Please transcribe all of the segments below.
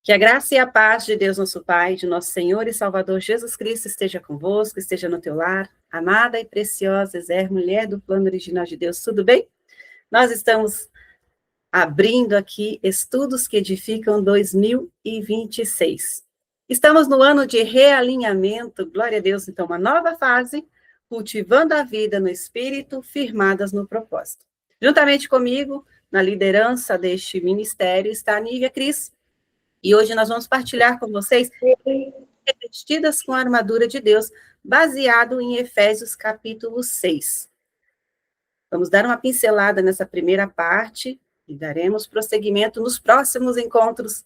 Que a graça e a paz de Deus, nosso Pai, de nosso Senhor e Salvador Jesus Cristo esteja convosco, esteja no teu lar. Amada e preciosa Ezer, mulher do plano original de Deus, tudo bem? Nós estamos abrindo aqui Estudos que Edificam 2026. Estamos no ano de realinhamento, glória a Deus, então uma nova fase, cultivando a vida no Espírito, firmadas no propósito. Juntamente comigo, na liderança deste ministério, está a Nívia Cris, e hoje nós vamos partilhar com vocês Revestidas com a Armadura de Deus, baseado em Efésios capítulo 6. Vamos dar uma pincelada nessa primeira parte e daremos prosseguimento nos próximos encontros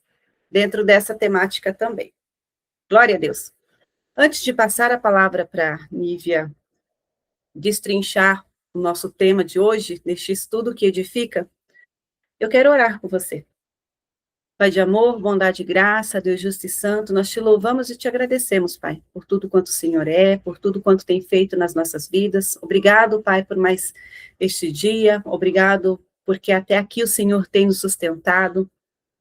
dentro dessa temática também. Glória a Deus. Antes de passar a palavra para Nívia destrinchar o nosso tema de hoje, neste estudo que edifica, eu quero orar por você. Pai de amor, bondade e graça, Deus justo e santo, nós te louvamos e te agradecemos, Pai, por tudo quanto o Senhor é, por tudo quanto tem feito nas nossas vidas. Obrigado, Pai, por mais este dia. Obrigado porque até aqui o Senhor tem nos sustentado.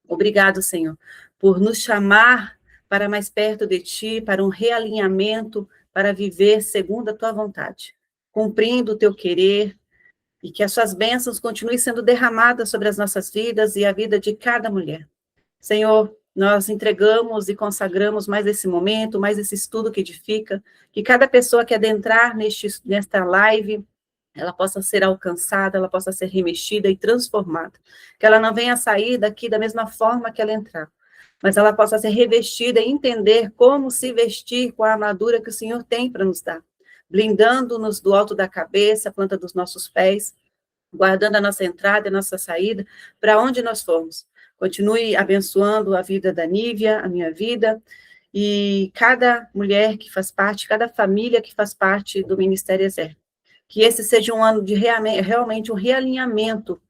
Obrigado, Senhor, por nos chamar para mais perto de Ti, para um realinhamento, para viver segundo a Tua vontade, cumprindo o Teu querer, e que as Suas bênçãos continuem sendo derramadas sobre as nossas vidas e a vida de cada mulher. Senhor, nós entregamos e consagramos mais esse momento, mais esse estudo que edifica, que cada pessoa que adentrar nesta live, ela possa ser alcançada, ela possa ser remexida e transformada, que ela não venha sair daqui da mesma forma que ela entrar, mas ela possa ser revestida e entender como se vestir com a armadura que o Senhor tem para nos dar, blindando-nos do alto da cabeça, a planta dos nossos pés, guardando a nossa entrada e a nossa saída, para onde nós formos. Continue abençoando a vida da Nívia, a minha vida, e cada mulher que faz parte, cada família que faz parte do Ministério Ezer. Que esse seja um ano de realmente um realinhamento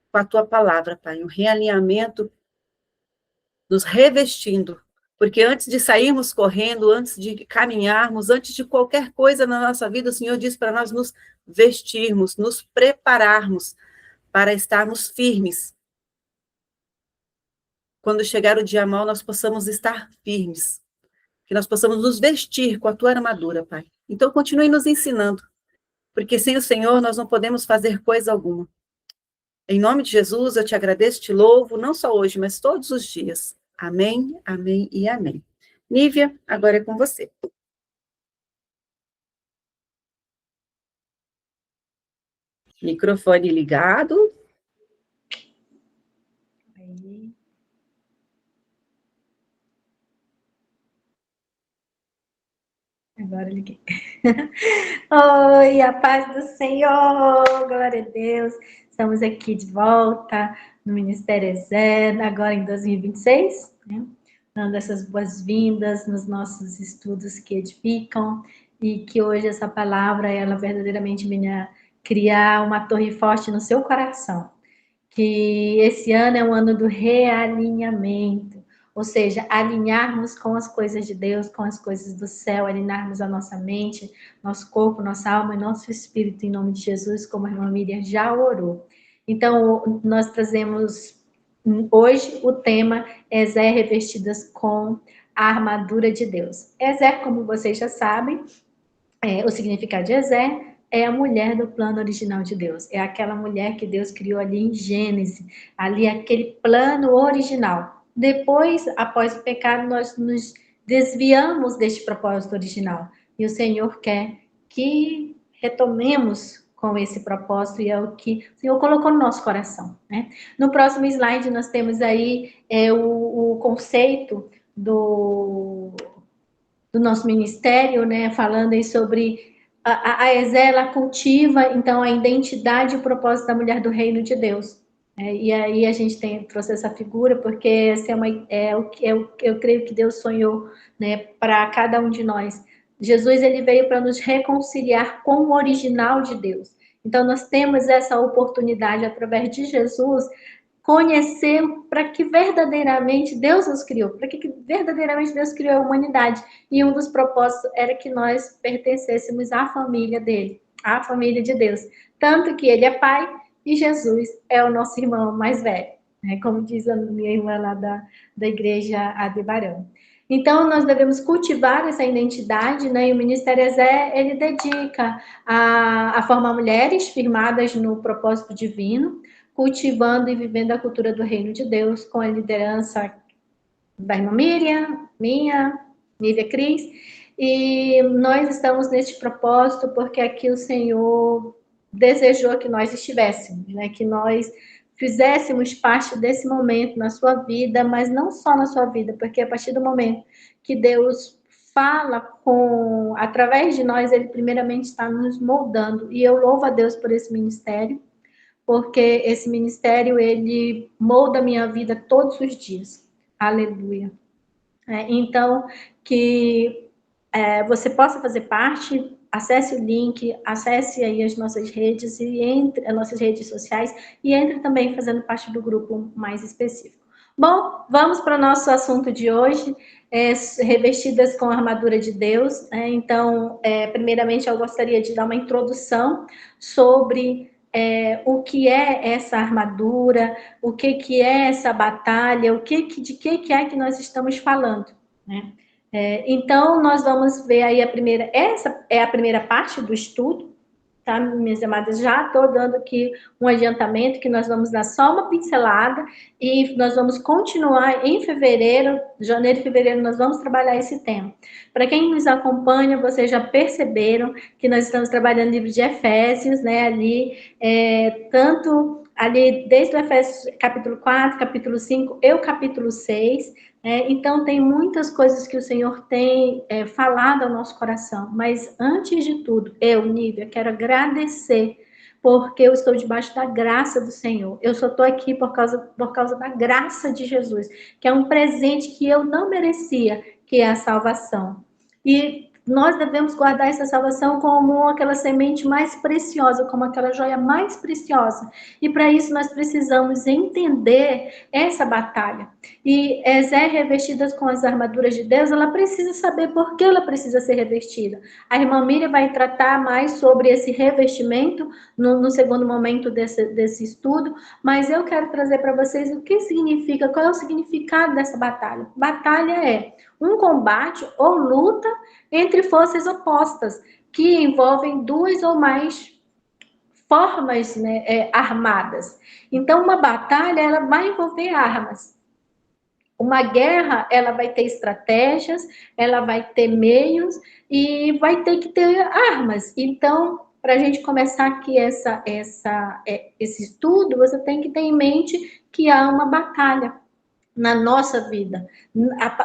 com a Tua palavra, Pai, um realinhamento nos revestindo, porque antes de sairmos correndo, antes de caminharmos, antes de qualquer coisa na nossa vida, o Senhor diz para nós nos vestirmos, nos prepararmos para estarmos firmes. Quando chegar o dia mau, nós possamos estar firmes, que nós possamos nos vestir com a Tua armadura, Pai. Então, continue nos ensinando, porque sem o Senhor nós não podemos fazer coisa alguma. Em nome de Jesus, eu te agradeço, te louvo, não só hoje, mas todos os dias. Amém, amém e amém. Nívia, agora é com você. Microfone ligado. Aí. Agora liguei. Oi, a paz do Senhor, glória a Deus. Estamos aqui de volta no Ministério Ezer, agora em 2026, né? Dando essas boas-vindas nos nossos estudos que edificam e que hoje essa palavra, ela verdadeiramente venha criar uma torre forte no seu coração. Que esse ano é um ano do realinhamento, ou seja, alinharmos com as coisas de Deus, com as coisas do céu, alinharmos a nossa mente, nosso corpo, nossa alma e nosso espírito em nome de Jesus, como a irmã Miriam já orou. Então, nós trazemos hoje o tema Ezer revestidas com a armadura de Deus. Ezer, como vocês já sabem, o significado de Ezer é a mulher do plano original de Deus. É aquela mulher que Deus criou ali em Gênesis, ali aquele plano original. Depois, após o pecado, nós nos desviamos deste propósito original. E o Senhor quer que retomemos com esse propósito e é o que o Senhor colocou no nosso coração, né? No próximo slide nós temos aí o conceito do nosso ministério, né? Falando aí sobre a Ezer, ela cultiva, então, a identidade e o propósito da mulher do reino de Deus. E aí a gente trouxe essa figura, porque essa eu creio que Deus sonhou, né, para cada um de nós. Jesus, ele veio para nos reconciliar com o original de Deus. Então, nós temos essa oportunidade, através de Jesus, conhecer para que verdadeiramente Deus nos criou, para que verdadeiramente Deus criou a humanidade. E um dos propósitos era que nós pertencêssemos à família dele, à família de Deus. Tanto que ele é pai e Jesus é o nosso irmão mais velho. né? Como diz a minha irmã lá da igreja Adebarão. Então, nós devemos cultivar essa identidade, né? E o Ministério Ezé, ele dedica a formar mulheres firmadas no propósito divino, cultivando e vivendo a cultura do reino de Deus, com a liderança da irmã Miriam, minha, Nívia Cris, e nós estamos neste propósito porque aqui o Senhor desejou que nós estivéssemos, né? Que nós fizéssemos parte desse momento na sua vida, mas não só na sua vida, porque a partir do momento que Deus fala através de nós, ele primeiramente está nos moldando, e eu louvo a Deus por esse ministério, porque esse ministério, ele molda a minha vida todos os dias. Aleluia. Então, que você possa fazer parte, acesse o link, acesse aí as nossas redes as nossas redes sociais, e entre também fazendo parte do grupo mais específico. Bom, vamos para o nosso assunto de hoje, revestidas com a armadura de Deus. Então, primeiramente, eu gostaria de dar uma introdução sobre o que é essa armadura, o que é essa batalha, de que é que nós estamos falando, né? Então, nós vamos ver aí essa é a primeira parte do estudo, tá, minhas amadas? Já estou dando aqui um adiantamento, que nós vamos dar só uma pincelada, e nós vamos continuar em janeiro e fevereiro, nós vamos trabalhar esse tema. Para quem nos acompanha, vocês já perceberam que nós estamos trabalhando o livro de Efésios, né, ali, tanto ali desde o Efésios capítulo 4, capítulo 5 e o capítulo 6, então tem muitas coisas que o Senhor tem falado ao nosso coração, mas antes de tudo, Nívia, quero agradecer, porque eu estou debaixo da graça do Senhor. Eu só estou aqui por causa da graça de Jesus, que é um presente que eu não merecia, que é a salvação. E nós devemos guardar essa salvação como aquela semente mais preciosa, como aquela joia mais preciosa. E para isso nós precisamos entender essa batalha. E Ezé, revestidas com as armaduras de Deus, ela precisa saber por que ela precisa ser revestida. A irmã Miriam vai tratar mais sobre esse revestimento no segundo momento desse estudo, mas eu quero trazer para vocês o que significa, qual é o significado dessa batalha. Batalha é um combate ou luta entre forças opostas, que envolvem duas ou mais formas, né, armadas. Então, uma batalha, ela vai envolver armas. Uma guerra, ela vai ter estratégias, ela vai ter meios e vai ter que ter armas. Então, para a gente começar aqui esse estudo, você tem que ter em mente que há uma batalha na nossa vida,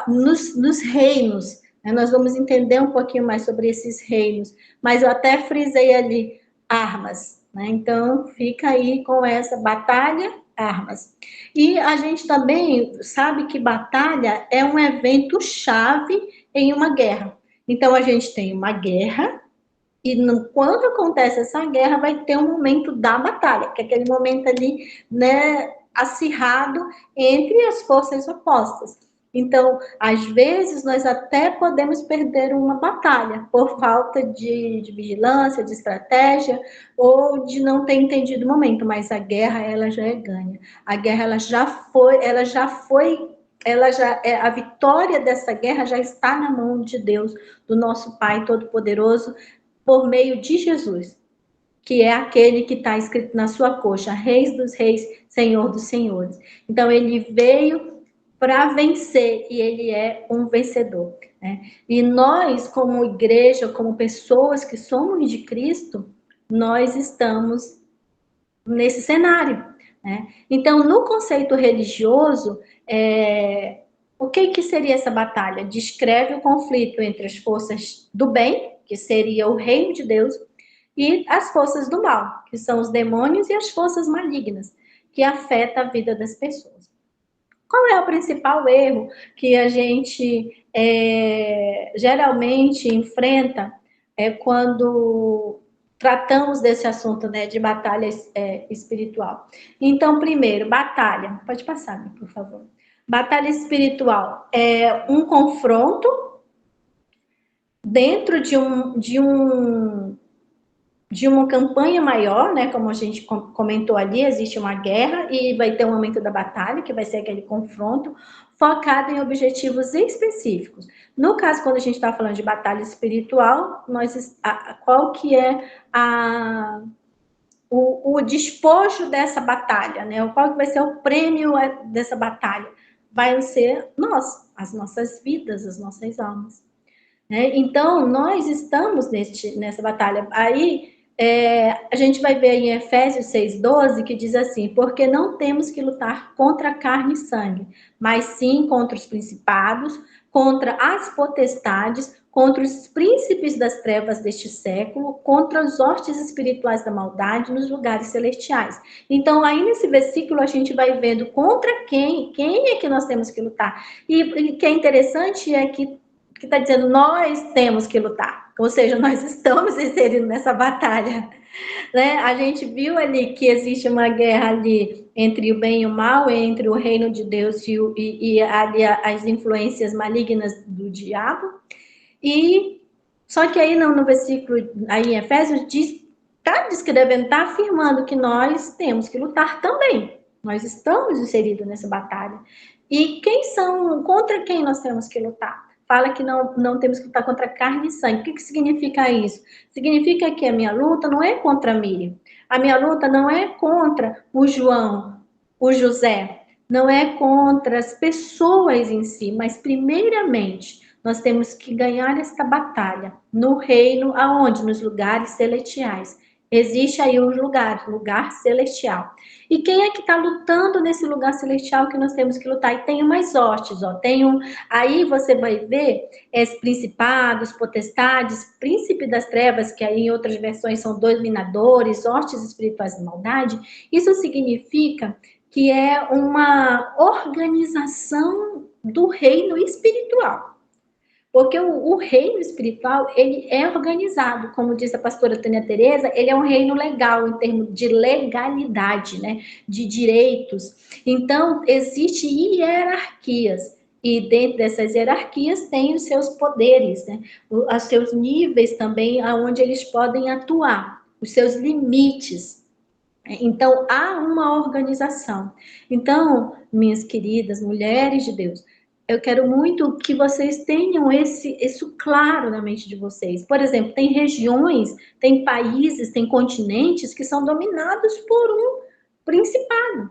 nos reinos. Nós vamos entender um pouquinho mais sobre esses reinos, mas eu até frisei ali armas, né? Então, fica aí com essa batalha, armas. E a gente também sabe que batalha é um evento chave em uma guerra. Então, a gente tem uma guerra, e quando acontece essa guerra, vai ter um momento da batalha, que é aquele momento ali, né, acirrado entre as forças opostas. Então, às vezes, nós até podemos perder uma batalha por falta de vigilância, de estratégia, ou de não ter entendido o momento, mas a guerra, ela já é ganha. A guerra, a vitória dessa guerra já está na mão de Deus, do nosso Pai Todo-Poderoso, por meio de Jesus, que é aquele que está escrito na sua coxa, Reis dos Reis, Senhor dos Senhores. Então, ele veio para vencer, e ele é um vencedor, né? E nós, como igreja, como pessoas que somos de Cristo, nós estamos nesse cenário, né? Então, no conceito religioso, o que seria essa batalha? Descreve o conflito entre as forças do bem, que seria o reino de Deus, e as forças do mal, que são os demônios e as forças malignas, que afetam a vida das pessoas. Qual é o principal erro que a gente geralmente enfrenta quando tratamos desse assunto, né, de batalha espiritual? Então, primeiro, batalha. Pode passar, por favor. Batalha espiritual é um confronto dentro de de uma campanha maior, né? Como a gente comentou ali, existe uma guerra e vai ter um momento da batalha, que vai ser aquele confronto, focado em objetivos específicos. No caso, quando a gente está falando de batalha espiritual, qual que é o despojo dessa batalha, né? Qual que vai ser o prêmio dessa batalha? Vai ser nós, as nossas vidas, as nossas almas. Né? Então, nós estamos nessa batalha. Aí, a gente vai ver em Efésios 6,12, que diz assim, porque não temos que lutar contra carne e sangue, mas sim contra os principados, contra as potestades, contra os príncipes das trevas deste século, contra os hostes espirituais da maldade nos lugares celestiais. Então, aí nesse versículo, a gente vai vendo contra quem é que nós temos que lutar. E o que é interessante é que está dizendo nós temos que lutar, ou seja, nós estamos inseridos nessa batalha, né? A gente viu ali que existe uma guerra ali entre o bem e o mal, entre o reino de Deus e ali as influências malignas do diabo, e só que aí no versículo, aí em Efésios, está descrevendo, está afirmando que nós temos que lutar também, nós estamos inseridos nessa batalha, e contra quem nós temos que lutar? Fala que não temos que lutar contra carne e sangue. O que significa isso? Significa que a minha luta não é contra a Miriam. A minha luta não é contra o João, o José. Não é contra as pessoas em si, mas primeiramente nós temos que ganhar esta batalha no reino, aonde? Nos lugares celestiais. Existe aí um lugar celestial. E quem é que está lutando nesse lugar celestial que nós temos que lutar? E tem umas hostes, ó. Aí você vai ver principados, potestades, príncipe das trevas, que aí em outras versões são dominadores, hostes espirituais de maldade. Isso significa que é uma organização do reino espiritual. Porque o reino espiritual, ele é organizado, como disse a pastora Tânia Teresa, ele é um reino legal, em termos de legalidade, né? De direitos. Então, existem hierarquias, e dentro dessas hierarquias tem os seus poderes, né? Os seus níveis também, aonde eles podem atuar, os seus limites. Então, há uma organização. Então, minhas queridas mulheres de Deus, eu quero muito que vocês tenham isso claro na mente de vocês. Por exemplo, tem regiões, tem países, tem continentes que são dominados por um principado.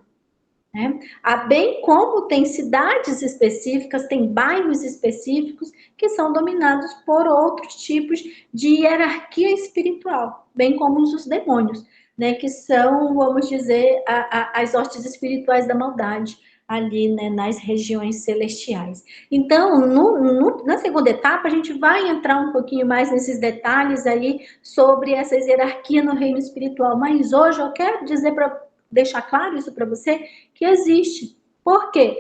Né? Bem como tem cidades específicas, tem bairros específicos que são dominados por outros tipos de hierarquia espiritual, bem como os demônios, né? Que são, vamos dizer, as hostes espirituais da maldade ali, né, nas regiões celestiais. Então, na segunda etapa, a gente vai entrar um pouquinho mais nesses detalhes aí sobre essa hierarquia no reino espiritual, mas hoje eu quero dizer deixar claro isso para você, que existe. Por quê?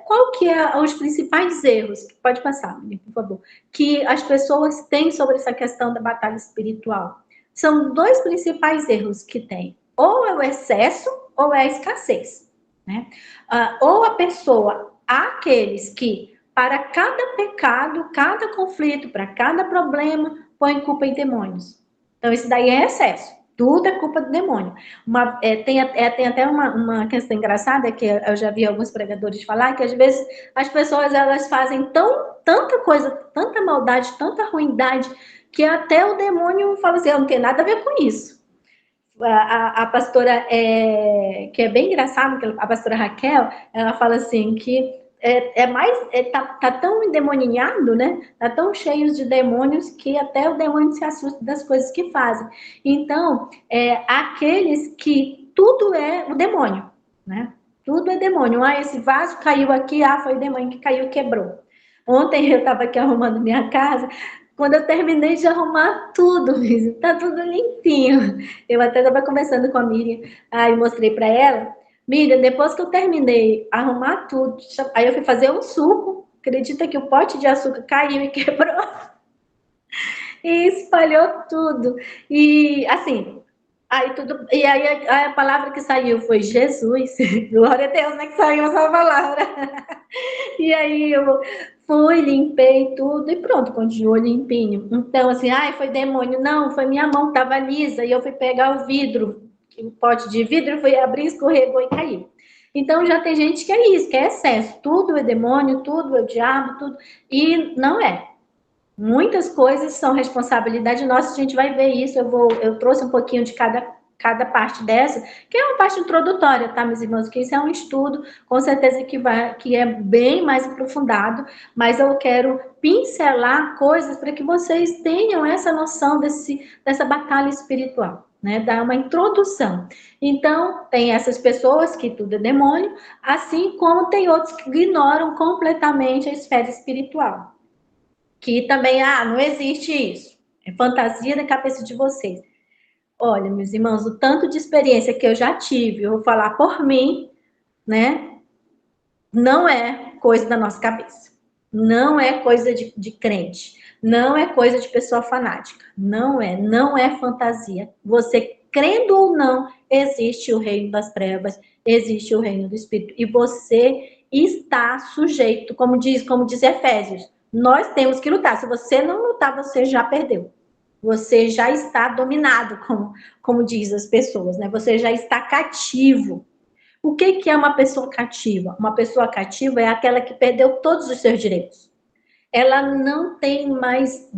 Qual que é os principais erros? Pode passar, por favor. Que as pessoas têm sobre essa questão da batalha espiritual. São dois principais erros que tem. Ou é o excesso, ou é a escassez. Né? Ou a pessoa, aqueles que, para cada pecado, cada conflito, para cada problema, põe culpa em demônios. Então, isso daí é excesso. Tudo é culpa do demônio. Tem até uma questão engraçada que eu já vi alguns pregadores falar, que às vezes as pessoas elas fazem tanta coisa, tanta maldade, tanta ruindade, que até o demônio fala assim, eu não tenho nada a ver com isso. A pastora, que é bem engraçado, a pastora Raquel, ela fala assim, que tá tão endemoniado, né? Tá tão cheio de demônios que até o demônio se assusta das coisas que fazem. Então, aqueles que tudo é o demônio, né? Tudo é demônio. Esse vaso caiu aqui, foi o demônio que caiu e quebrou. Ontem eu estava aqui arrumando minha casa, quando eu terminei de arrumar tudo, tá tudo limpinho. Eu até estava conversando com a Miriam, aí mostrei para ela. Miriam, depois que eu terminei arrumar tudo, aí eu fui fazer um suco, acredita que o pote de açúcar caiu e quebrou? E espalhou tudo. E assim, aí a palavra que saiu foi Jesus. Glória a Deus, né? Que saiu essa palavra. E aí eu Fui, limpei tudo e pronto, continuou limpinho. Então, assim, ai, foi demônio. Não, foi minha mão que estava lisa e eu fui pegar o vidro, o pote de vidro, fui abrir, escorregou e caiu. Então, já tem gente que é isso, que é excesso. Tudo é demônio, tudo é o diabo, tudo. E não é. Muitas coisas são responsabilidade nossa, a gente vai ver isso. Eu trouxe um pouquinho de cada parte dessa, que é uma parte introdutória, tá, meus irmãos? Que isso é um estudo, com certeza que é bem mais aprofundado, mas eu quero pincelar coisas para que vocês tenham essa noção dessa batalha espiritual, né? Dar uma introdução. Então, tem essas pessoas que tudo é demônio, assim como tem outros que ignoram completamente a esfera espiritual. Que também, não existe isso. É fantasia da cabeça de vocês. Olha, meus irmãos, o tanto de experiência que eu já tive, eu vou falar por mim, né? Não é coisa da nossa cabeça. Não é coisa de crente. Não é coisa de pessoa fanática. Não é fantasia. Você crendo ou não, existe o reino das trevas, existe o reino do Espírito. E você está sujeito, como diz Efésios, nós temos que lutar. Se você não lutar, você já perdeu. Você já está dominado, como diz as pessoas, né? Você já está cativo. O que é uma pessoa cativa? Uma pessoa cativa é aquela que perdeu todos os seus direitos. Ela não tem mais,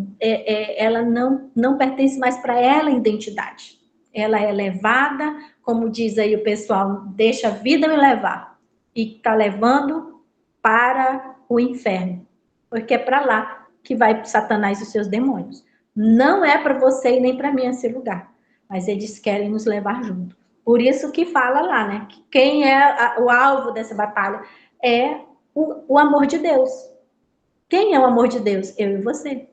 ela não pertence mais para ela a identidade. Ela é levada, como diz aí o pessoal, deixa a vida me levar. E está levando para o inferno. Porque é para lá que vai Satanás e os seus demônios. Não é para você e nem para mim esse lugar. Mas eles querem nos levar junto. Por isso que fala lá, né? Que quem é o alvo dessa batalha é o amor de Deus. Quem é o amor de Deus? Eu e você.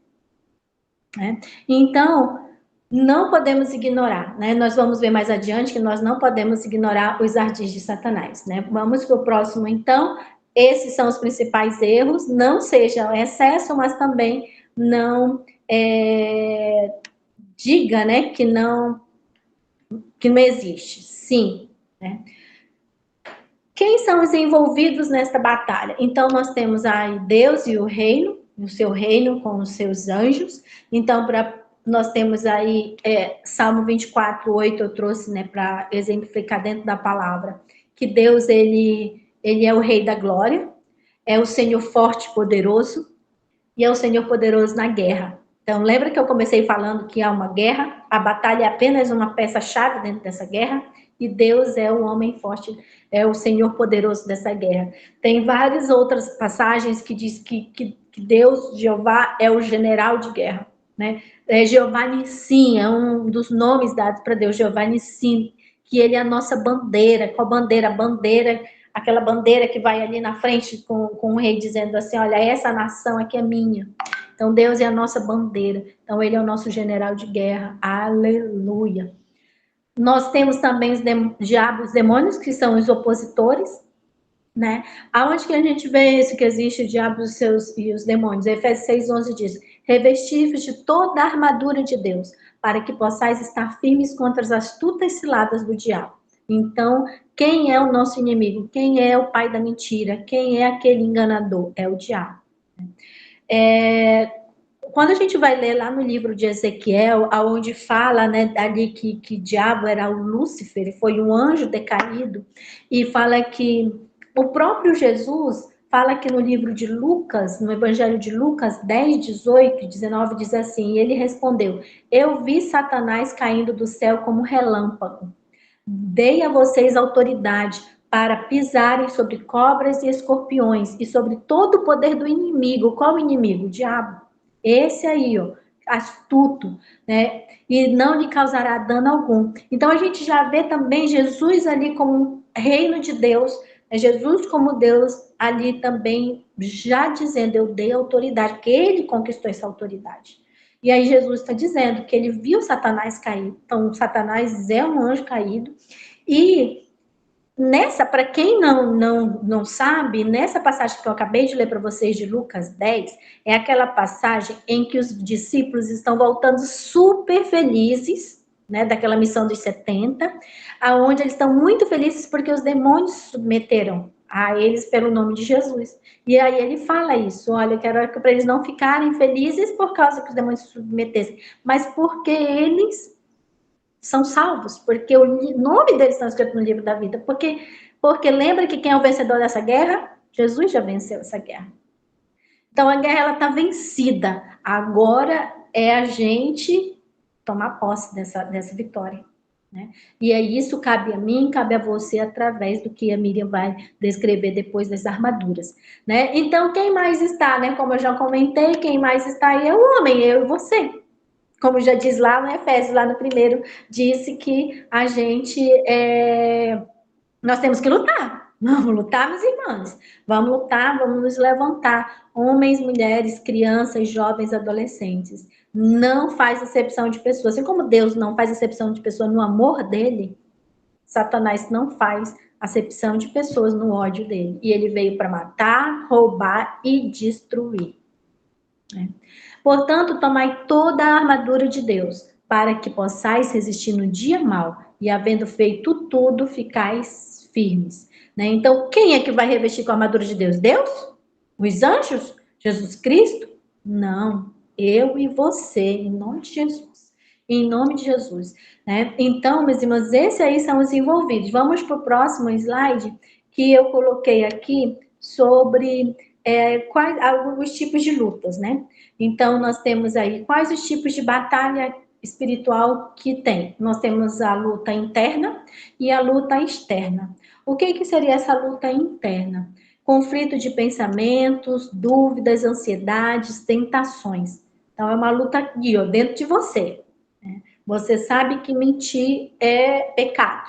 Né? Então, não podemos ignorar, né? Nós vamos ver mais adiante que nós não podemos ignorar os ardis de Satanás, né? Vamos para o próximo, então. Esses são os principais erros. Não seja excesso, mas também não diga, né, que não existe. Sim, né? Quem são os envolvidos nesta batalha? Então, nós temos aí Deus e o reino, o seu reino com os seus anjos. Então, nós temos aí Salmo 24, 8, eu trouxe, né, para exemplificar dentro da palavra, que Deus, ele é o rei da glória, é o Senhor forte e poderoso, e é o Senhor poderoso na guerra. Então, lembra que eu comecei falando que há uma guerra? A batalha é apenas uma peça-chave dentro dessa guerra, e Deus é o homem forte, é o Senhor poderoso dessa guerra. Tem várias outras passagens que diz que Deus, Jeová, é o general de guerra, né? Jeová Nissim é um dos nomes dados para Deus, Jeová Nissim, que ele é a nossa bandeira. Qual bandeira? A bandeira, aquela bandeira que vai ali na frente com o rei dizendo assim, olha, essa nação aqui é minha. Então, Deus é a nossa bandeira. Então, ele é o nosso general de guerra. Aleluia. Nós temos também os diabos, os demônios, que são os opositores, né? Aonde que a gente vê isso, que existe o diabo e os demônios? Efésios 6:11 diz, revestivos de toda a armadura de Deus, para que possais estar firmes contra as astutas ciladas do diabo. Então, quem é o nosso inimigo? Quem é o pai da mentira? Quem é aquele enganador? É o diabo. Quando a gente vai ler lá no livro de Ezequiel, aonde fala, né, ali que diabo era o Lúcifer, foi um anjo decaído, e fala que o próprio Jesus fala que no livro de Lucas, no Evangelho de Lucas 10, 18 e 19, diz assim, e ele respondeu, eu vi Satanás caindo do céu como relâmpago. Dei a vocês autoridade para pisarem sobre cobras e escorpiões e sobre todo o poder do inimigo. Qual inimigo? O diabo. Esse aí, ó, astuto, né? E não lhe causará dano algum. Então a gente já vê também Jesus ali como reino de Deus, né? Jesus como Deus ali também já dizendo, eu dei autoridade, que ele conquistou essa autoridade. E aí Jesus está dizendo que ele viu Satanás cair. Então, Satanás é um anjo caído. E nessa, para quem não sabe, nessa passagem que eu acabei de ler para vocês de Lucas 10, é aquela passagem em que os discípulos estão voltando super felizes, né, daquela missão dos 70, aonde eles estão muito felizes porque os demônios submeteram a eles pelo nome de Jesus. E aí ele fala isso, olha, eu quero para eles não ficarem felizes por causa que os demônios se submetessem, mas porque eles são salvos, porque o nome deles está escrito no livro da vida, porque lembra que quem é o vencedor dessa guerra? Jesus já venceu essa guerra. Então a guerra ela está vencida, agora é a gente tomar posse dessa vitória. Né? E aí isso cabe a mim, cabe a você, através do que a Miriam vai descrever depois das armaduras. Né? Então, quem mais está, né? Como eu já comentei, quem mais está aí é o homem, eu e você. Como já diz lá no Efésios, lá no primeiro, disse que a gente, nós temos que lutar. Vamos lutar, meus irmãos. Vamos lutar, vamos nos levantar. Homens, mulheres, crianças, jovens, adolescentes. Não faz acepção de pessoas. Assim como Deus não faz acepção de pessoas no amor dele, Satanás não faz acepção de pessoas no ódio dele. E ele veio para matar, roubar e destruir. Portanto, tomai toda a armadura de Deus, para que possais resistir no dia mau, e havendo feito tudo, ficais firmes. Né? Então, quem é que vai revestir com a armadura de Deus? Deus? Os anjos? Jesus Cristo? Não, eu e você, em nome de Jesus. Em nome de Jesus. Né? Então, meus irmãos, esses aí são os envolvidos. Vamos para o próximo slide, que eu coloquei aqui sobre quais alguns tipos de lutas, né? Então, nós temos aí quais os tipos de batalha espiritual que tem. Nós temos a luta interna e a luta externa. O que seria essa luta interna? Conflito de pensamentos, dúvidas, ansiedades, tentações. Então, é uma luta aqui, ó, dentro de você. Né? Você sabe que mentir é pecado.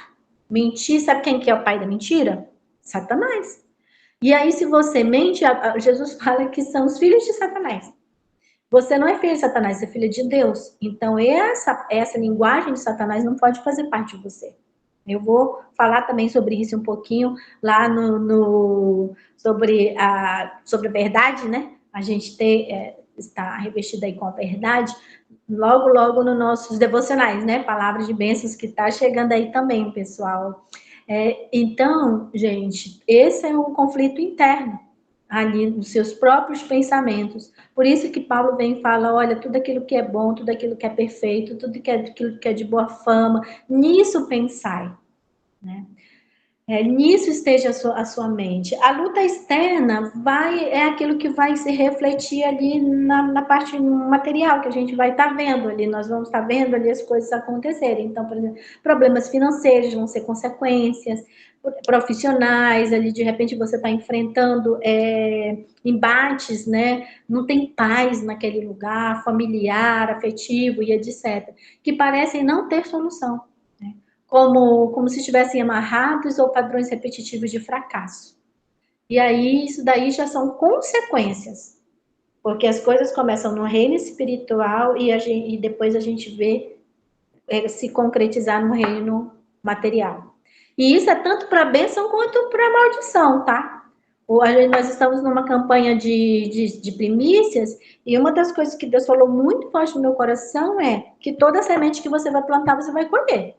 Mentir, sabe quem que é o pai da mentira? Satanás. E aí, se você mente, Jesus fala que são os filhos de Satanás. Você não é filho de Satanás, você é filho de Deus. Então, essa linguagem de Satanás não pode fazer parte de você. Eu vou falar também sobre isso um pouquinho lá sobre a verdade, né? A gente está revestida aí com a verdade, logo, logo nos nossos devocionais, né? Palavras de bênçãos que está chegando aí também, pessoal. Então, gente, esse é um conflito interno ali nos seus próprios pensamentos. Por isso que Paulo vem e fala, olha, tudo aquilo que é bom, tudo aquilo que é perfeito, tudo aquilo que é de boa fama, nisso pensai. Né? Nisso esteja a sua mente. A luta externa é aquilo que vai se refletir ali na parte material que a gente vai estar vendo ali. Nós vamos estar vendo ali as coisas acontecerem. Então, por exemplo, problemas financeiros vão ser consequências, profissionais, ali de repente você está enfrentando embates, né? Não tem paz naquele lugar, familiar, afetivo e etc., que parecem não ter solução. Como se estivessem amarrados ou padrões repetitivos de fracasso. E aí, isso daí já são consequências, porque as coisas começam no reino espiritual e depois a gente vê se concretizar no reino material. E isso é tanto para bênção quanto para maldição, tá? Nós estamos numa campanha de primícias, e uma das coisas que Deus falou muito forte no meu coração é que toda semente que você vai plantar, você vai colher.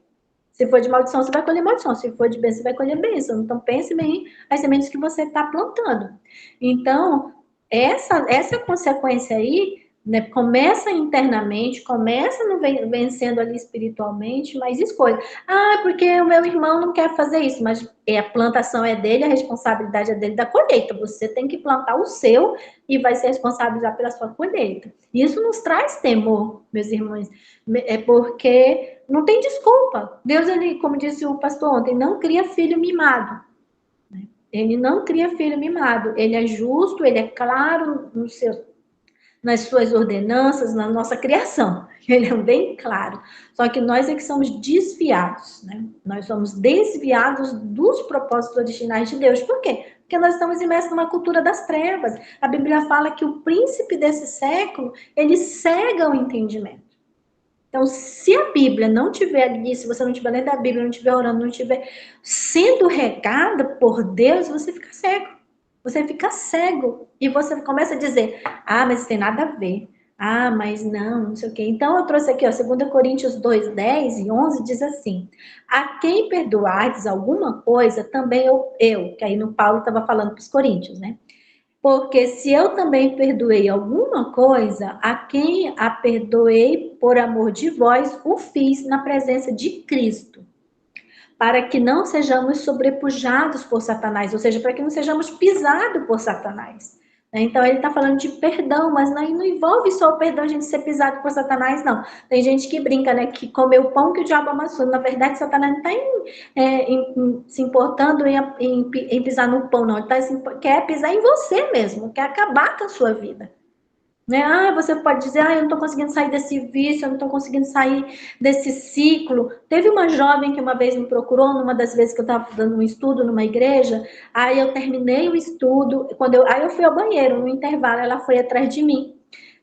Se for de maldição, você vai colher maldição. Se for de bênção, você vai colher bênção. Então, pense bem as sementes que você está plantando. Então, essa consequência aí, né, começa internamente, começa vencendo ali espiritualmente, mas escolha. Porque o meu irmão não quer fazer isso, mas a plantação é dele, a responsabilidade é dele da colheita. Você tem que plantar o seu e vai ser responsabilizado pela sua colheita. Isso nos traz temor, meus irmãos, porque não tem desculpa. Deus, ele, como disse o pastor ontem, não cria filho mimado. Ele não cria filho mimado. Ele é justo, ele é claro nas suas ordenanças, na nossa criação. Ele é bem claro. Só que nós é que somos desviados, né? Nós somos desviados dos propósitos originais de Deus. Por quê? Porque nós estamos imersos numa cultura das trevas. A Bíblia fala que o príncipe desse século, ele cega o entendimento. Então, se a Bíblia não tiver ali, se você não estiver lendo a Bíblia, não estiver orando, não estiver sendo regada por Deus, você fica cego. Você fica cego. E você começa a dizer, mas isso tem nada a ver. Ah, mas não sei o quê. Então, eu trouxe aqui, ó, 2 Coríntios 2, 10 e 11, diz assim: a quem perdoardes alguma coisa, também que aí no Paulo estava falando para os coríntios, né? Porque se eu também perdoei alguma coisa, a quem a perdoei por amor de vós, o fiz na presença de Cristo, para que não sejamos sobrepujados por Satanás, ou seja, para que não sejamos pisados por Satanás. Então, ele está falando de perdão, mas não envolve só o perdão, a gente ser pisado por Satanás, não. Tem gente que brinca, né, que comeu o pão que o diabo amassou. Na verdade, Satanás não está se importando em pisar no pão, não. Ele quer pisar em você mesmo, quer acabar com a sua vida. Né? Ah, você pode dizer, eu não estou conseguindo sair desse vício, eu não estou conseguindo sair desse ciclo. Teve uma jovem que uma vez me procurou, numa das vezes que eu estava dando um estudo numa igreja, aí eu terminei o estudo, aí eu fui ao banheiro, no intervalo, ela foi atrás de mim.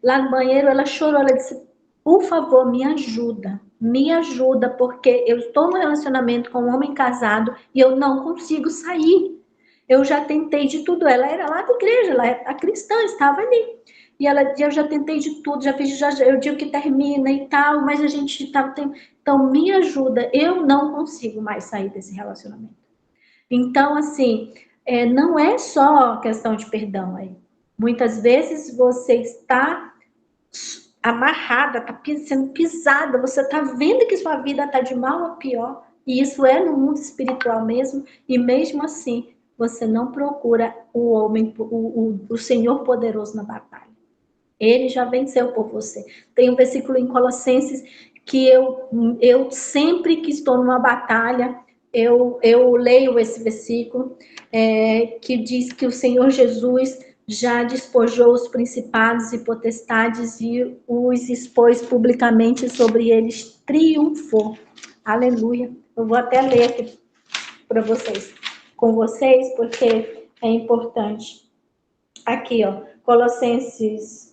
Lá no banheiro, ela chorou, ela disse, por favor, me ajuda, porque eu estou no relacionamento com um homem casado e eu não consigo sair. Eu já tentei de tudo, ela era lá da igreja, ela era cristã, estava ali. E eu já tentei de tudo, eu digo que termina e tal, mas a gente tá, então me ajuda, eu não consigo mais sair desse relacionamento. Então, assim, não é só questão de perdão aí. Muitas vezes você está amarrada, está sendo pisada, você está vendo que sua vida está de mal a pior, e isso é no mundo espiritual mesmo, e mesmo assim, você não procura o homem, o Senhor poderoso na batalha. Ele já venceu por você. Tem um versículo em Colossenses que eu sempre que estou numa batalha, eu leio esse versículo, que diz que o Senhor Jesus já despojou os principados e potestades e os expôs publicamente, sobre eles triunfou. Aleluia. Eu vou até ler aqui para vocês, com vocês, porque é importante. Aqui, ó, Colossenses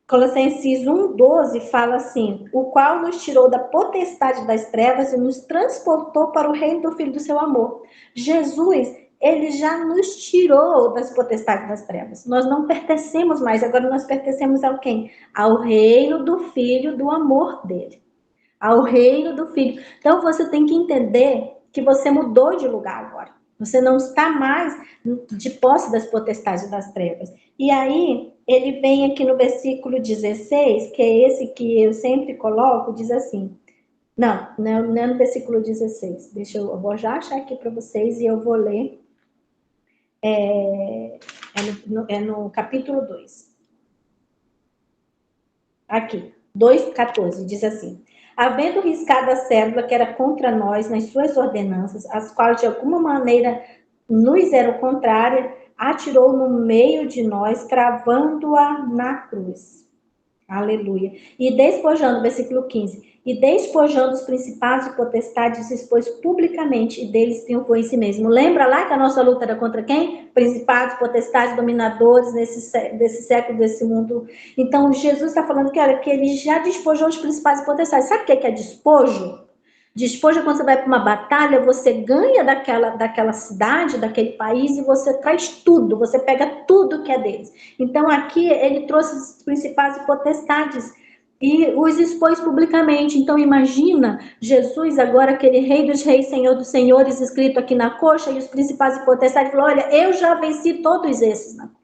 1,12 fala assim: o qual nos tirou da potestade das trevas e nos transportou para o reino do Filho do seu amor. Jesus, ele já nos tirou das potestades das trevas. Nós não pertencemos mais, agora nós pertencemos ao quem? Ao reino do Filho do amor dele. Ao reino do Filho. Então você tem que entender que você mudou de lugar agora. Você não está mais de posse das potestades das trevas. E aí, ele vem aqui no versículo 16, que é esse que eu sempre coloco, diz assim. Não é no versículo 16. Eu vou já achar aqui para vocês e eu vou ler. É no capítulo 2. Aqui, 2,14, diz assim: havendo riscado a cédula que era contra nós nas suas ordenanças, as quais de alguma maneira nos eram contrárias, atirou no meio de nós, cravando-a na cruz. Aleluia. E despojando, versículo 15, e despojando os principados e potestades, expôs publicamente, e deles triunfou em si mesmo. Lembra lá que a nossa luta era contra quem? Principados, potestades, dominadores desse século, desse mundo. Então, Jesus está falando que, olha, que ele já despojou os principados e potestades. Sabe o que é despojo? Despojo é quando você vai para uma batalha, você ganha daquela cidade, daquele país, e você traz tudo, você pega tudo que é deles. Então, aqui, ele trouxe os principais potestades e os expôs publicamente. Então, imagina Jesus, agora aquele rei dos reis, senhor dos senhores, escrito aqui na coxa, e os principais potestades, falou, olha, eu já venci todos esses na cruz.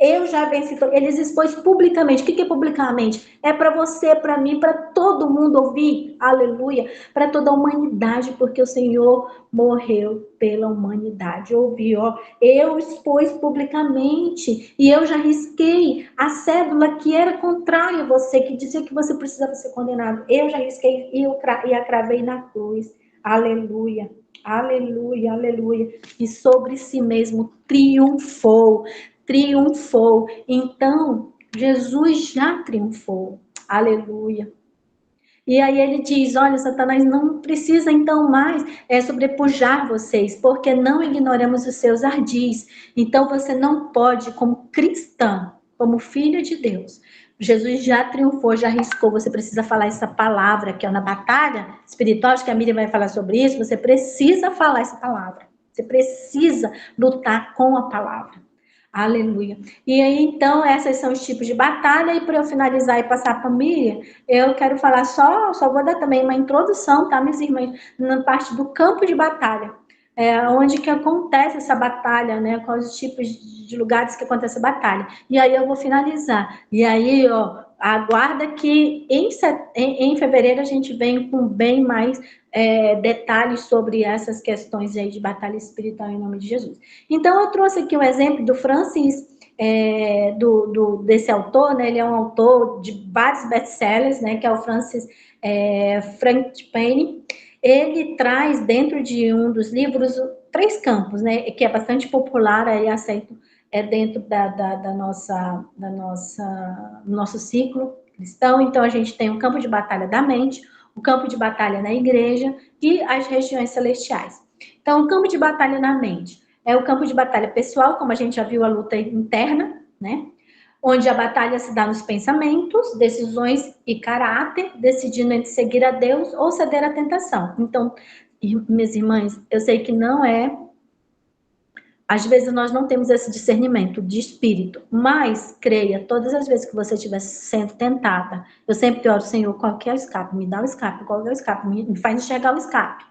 Eu já venci, eles expôs publicamente. O que é publicamente? É para você, para mim, para todo mundo ouvir, aleluia, para toda a humanidade, porque o Senhor morreu pela humanidade. Ouvi, ó, eu expus publicamente e eu já risquei a cédula que era contrária a você, que dizia que você precisava ser condenado. Eu já risquei e a cravei na cruz. Aleluia. Aleluia, aleluia. E sobre si mesmo triunfou. Então, Jesus já triunfou. Aleluia. E aí ele diz, olha, Satanás não precisa então mais sobrepujar vocês, porque não ignoramos os seus ardis. Então você não pode, como cristã, como filho de Deus, Jesus já triunfou, já arriscou, você precisa falar essa palavra, que é na batalha espiritual, acho que a Miriam vai falar sobre isso, você precisa falar essa palavra. Você precisa lutar com a palavra. Aleluia. E aí, então, esses são os tipos de batalha, e para eu finalizar e passar para a Miriam, eu quero falar só vou dar também uma introdução, tá, minhas irmãs, na parte do campo de batalha. Onde que acontece essa batalha, né? Quais os tipos de lugares que acontece a batalha. E aí eu vou finalizar. E aí, ó, aguarda que em fevereiro a gente vem com bem mais detalhes sobre essas questões aí de batalha espiritual em nome de Jesus. Então, eu trouxe aqui um exemplo do Francis, desse autor, né? Ele é um autor de vários best-sellers, né? Que é o Francis Frangipane. Ele traz dentro de um dos livros 3 campos, né? Que é bastante popular, aí aceito dentro do nosso ciclo cristão. Então, a gente tem o campo de batalha da mente, o campo de batalha na igreja e as regiões celestiais. Então, o campo de batalha na mente é o campo de batalha pessoal, como a gente já viu, a luta interna, né? Onde a batalha se dá nos pensamentos, decisões e caráter, decidindo entre seguir a Deus ou ceder à tentação. Então, minhas irmãs, eu sei que não é. Às vezes nós não temos esse discernimento de espírito, mas creia, todas as vezes que você estiver sendo tentada, eu sempre oro, Senhor, qual que é o escape? Me dá o escape, qual que é o escape? Me faz enxergar o escape.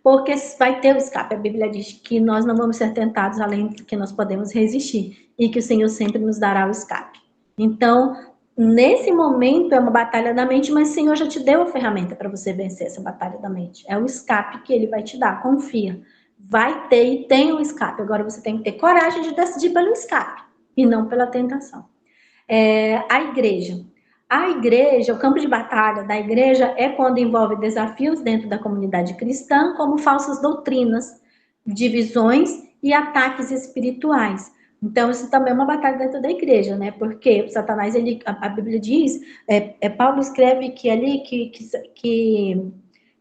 Porque vai ter o escape. A Bíblia diz que nós não vamos ser tentados além do que nós podemos resistir e que o Senhor sempre nos dará o escape. Então, nesse momento é uma batalha da mente, mas o Senhor já te deu a ferramenta para você vencer essa batalha da mente. É o escape que Ele vai te dar, confia. Vai ter e tem um escape. Agora você tem que ter coragem de decidir pelo escape e não pela tentação. A igreja. A igreja, o campo de batalha da igreja é quando envolve desafios dentro da comunidade cristã, como falsas doutrinas, divisões e ataques espirituais. Então, isso também é uma batalha dentro da igreja, né? Porque o Satanás, a Bíblia diz, Paulo escreve que ali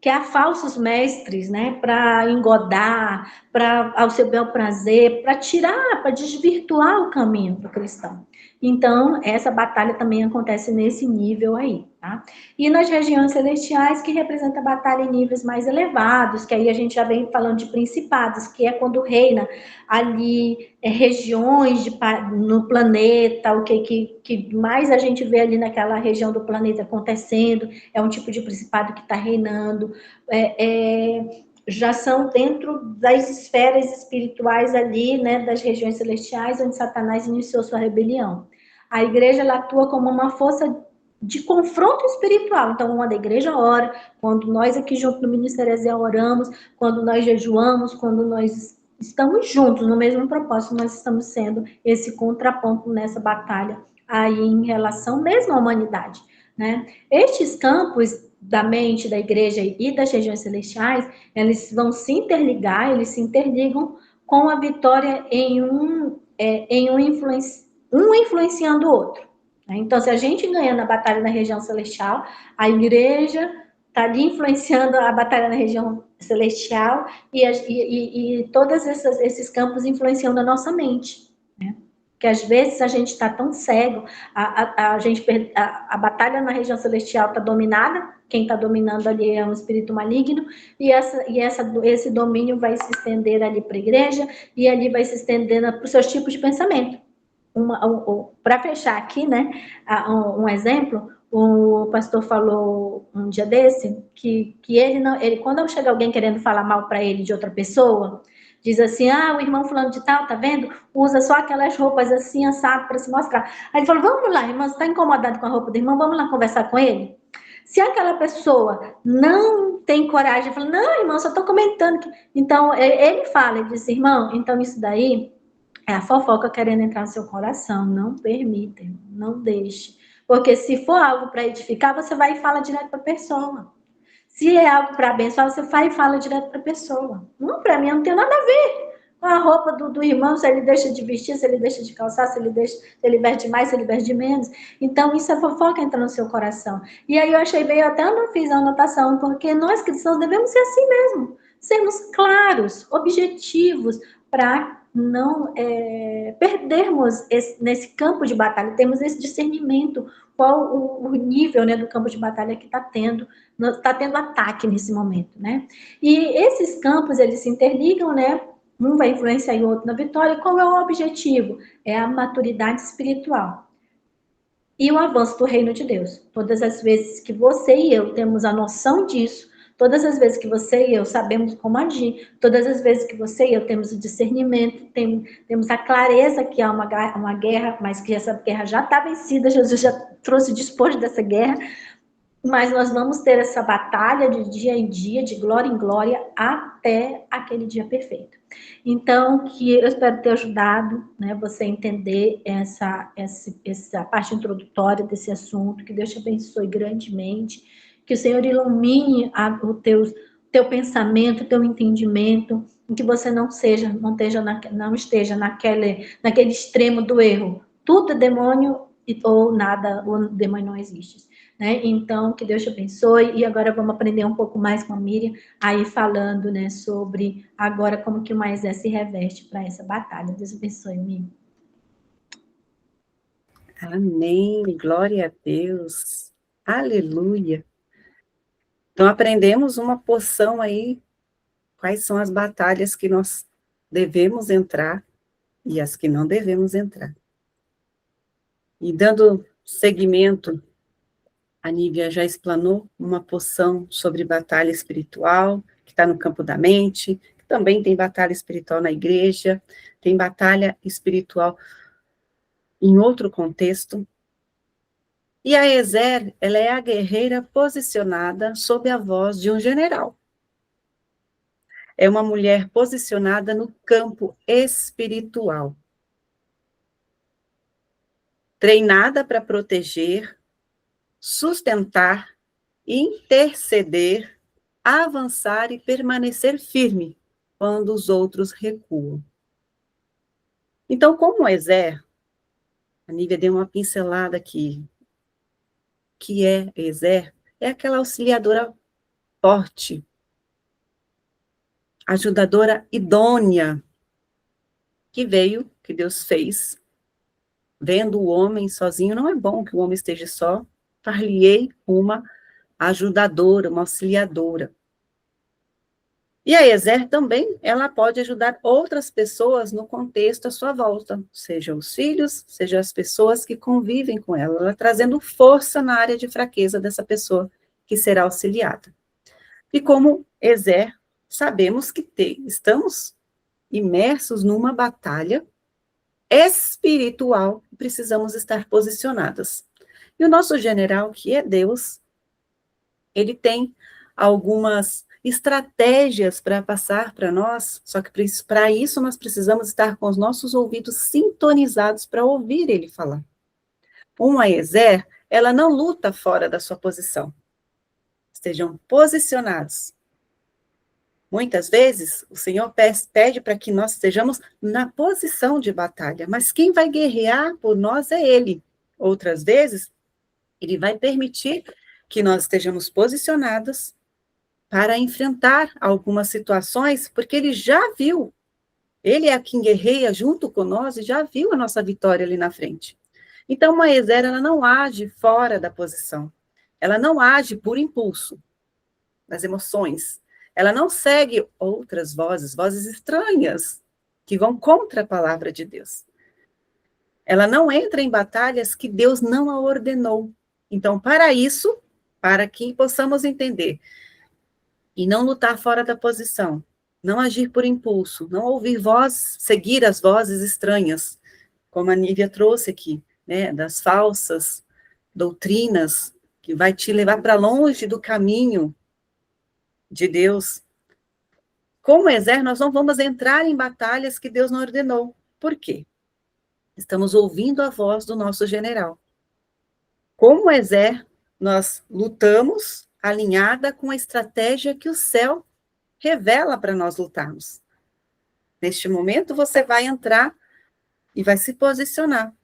que há falsos mestres, né, para engodar, para ao seu bel prazer, para tirar, para desvirtuar o caminho do cristão. Então, essa batalha também acontece nesse nível aí, tá? E nas regiões celestiais, que representa a batalha em níveis mais elevados, que aí a gente já vem falando de principados, que é quando reina ali regiões no planeta, o que mais a gente vê ali naquela região do planeta acontecendo, é um tipo de principado que está reinando, já são dentro das esferas espirituais ali, né, das regiões celestiais, onde Satanás iniciou sua rebelião. A igreja, ela atua como uma força de confronto espiritual. Então, quando a igreja ora, quando nós aqui junto no Ministério Ezequiel oramos, quando nós jejuamos, quando nós estamos juntos no mesmo propósito, nós estamos sendo esse contraponto nessa batalha aí em relação mesmo à humanidade, né? Estes campos da mente, da igreja e das regiões celestiais, eles vão se interligar, eles se interligam com a vitória em um influenciando o outro. Né? Então, se a gente ganha na batalha na região celestial, a igreja está ali influenciando a batalha na região celestial e todos esses campos influenciando a nossa mente. Né? Que às vezes a gente está tão cego, a batalha na região celestial está dominada, quem está dominando ali é um espírito maligno, e esse domínio vai se estender ali para a igreja, e ali vai se estendendo para os seus tipos de pensamento. Para fechar aqui, né, um exemplo, o pastor falou um dia desse que ele quando chega alguém querendo falar mal para ele de outra pessoa, diz assim, o irmão fulano de tal, tá vendo? Usa só aquelas roupas assim, assado, para se mostrar. Aí ele falou, vamos lá, irmão, você está incomodado com a roupa do irmão, vamos lá conversar com ele? Se aquela pessoa não tem coragem, fala, não, irmão, só estou comentando. Então, ele fala, ele diz, irmão, então isso daí é a fofoca querendo entrar no seu coração. Não permita, não deixe. Porque se for algo para edificar, você vai e fala direto para a pessoa. Se é algo para abençoar, você vai e fala direto para a pessoa. Não, para mim não tem nada a ver com a roupa do irmão, se ele deixa de vestir, se ele deixa de calçar, se ele veste mais, se ele veste menos. Então, isso é fofoca entra no seu coração. E aí eu achei bem, eu até não fiz a anotação, porque nós cristãos devemos ser assim mesmo. Sermos claros, objetivos, para não perdermos nesse campo de batalha, temos esse discernimento, qual o nível, né, do campo de batalha que está tendo ataque nesse momento, né? E esses campos, eles se interligam, né, Um vai influenciar o outro na vitória. Qual é o objetivo? É a maturidade espiritual e o avanço do reino de Deus. Todas as vezes que você e eu temos a noção disso, todas as vezes que você e eu sabemos como agir, todas as vezes que você e eu temos o discernimento, temos a clareza que há uma guerra, mas que essa guerra já está vencida, Jesus já trouxe o despojo dessa guerra, mas nós vamos ter essa batalha de dia em dia, de glória em glória, até aquele dia perfeito. Então, que eu espero ter ajudado, né, você a entender essa parte introdutória desse assunto, que Deus te abençoe grandemente, que o Senhor ilumine o teu pensamento, o teu entendimento, que você não esteja naquele extremo do erro. Tudo é demônio ou nada, o demônio não existe. Né? Então, que Deus te abençoe. E agora vamos aprender um pouco mais com a Miriam, aí falando, né, sobre agora como que o Moisés se reveste para essa batalha. Deus abençoe, Miriam. Amém, glória a Deus, aleluia. Então, aprendemos uma porção aí, quais são as batalhas que nós devemos entrar e as que não devemos entrar. E dando seguimento, a Nívia já explanou uma porção sobre batalha espiritual, que está no campo da mente, também tem batalha espiritual na igreja, tem batalha espiritual em outro contexto. E a Ezer, ela é a guerreira posicionada sob a voz de um general. É uma mulher posicionada no campo espiritual, treinada para proteger, sustentar, interceder, avançar e permanecer firme quando os outros recuam. Então, como Ezer, a Nívia deu uma pincelada aqui, que é Ezer, é aquela auxiliadora forte, ajudadora idônea, que veio, que Deus fez, vendo o homem sozinho, não é bom que o homem esteja só, far-lhe-ei uma ajudadora, uma auxiliadora. E a Ezer também, ela pode ajudar outras pessoas no contexto à sua volta, seja os filhos, seja as pessoas que convivem com ela trazendo força na área de fraqueza dessa pessoa que será auxiliada. E como Ezer, sabemos que estamos imersos numa batalha espiritual, precisamos estar posicionadas. E o nosso general, que é Deus, ele tem algumas estratégias para passar para nós, só que para isso nós precisamos estar com os nossos ouvidos sintonizados para ouvir ele falar. Uma Ezer, ela não luta fora da sua posição. Estejam posicionados. Muitas vezes, o Senhor pede para que nós estejamos na posição de batalha, mas quem vai guerrear por nós é Ele. Outras vezes, Ele vai permitir que nós estejamos posicionados para enfrentar algumas situações, porque Ele já viu. Ele é quem guerreia junto com nós e já viu a nossa vitória ali na frente. Então, uma Ezer, ela não age fora da posição. Ela não age por impulso das emoções. Ela não segue outras vozes estranhas, que vão contra a palavra de Deus. Ela não entra em batalhas que Deus não a ordenou. Então, para isso, para que possamos entender e não lutar fora da posição, não agir por impulso, não ouvir seguir as vozes estranhas, como a Nívia trouxe aqui, né, das falsas doutrinas, que vai te levar para longe do caminho de Deus. Como Ezer, nós não vamos entrar em batalhas que Deus não ordenou. Por quê? Estamos ouvindo a voz do nosso general. Como Ezer, nós lutamos alinhada com a estratégia que o céu revela para nós lutarmos. Neste momento, você vai entrar e vai se posicionar.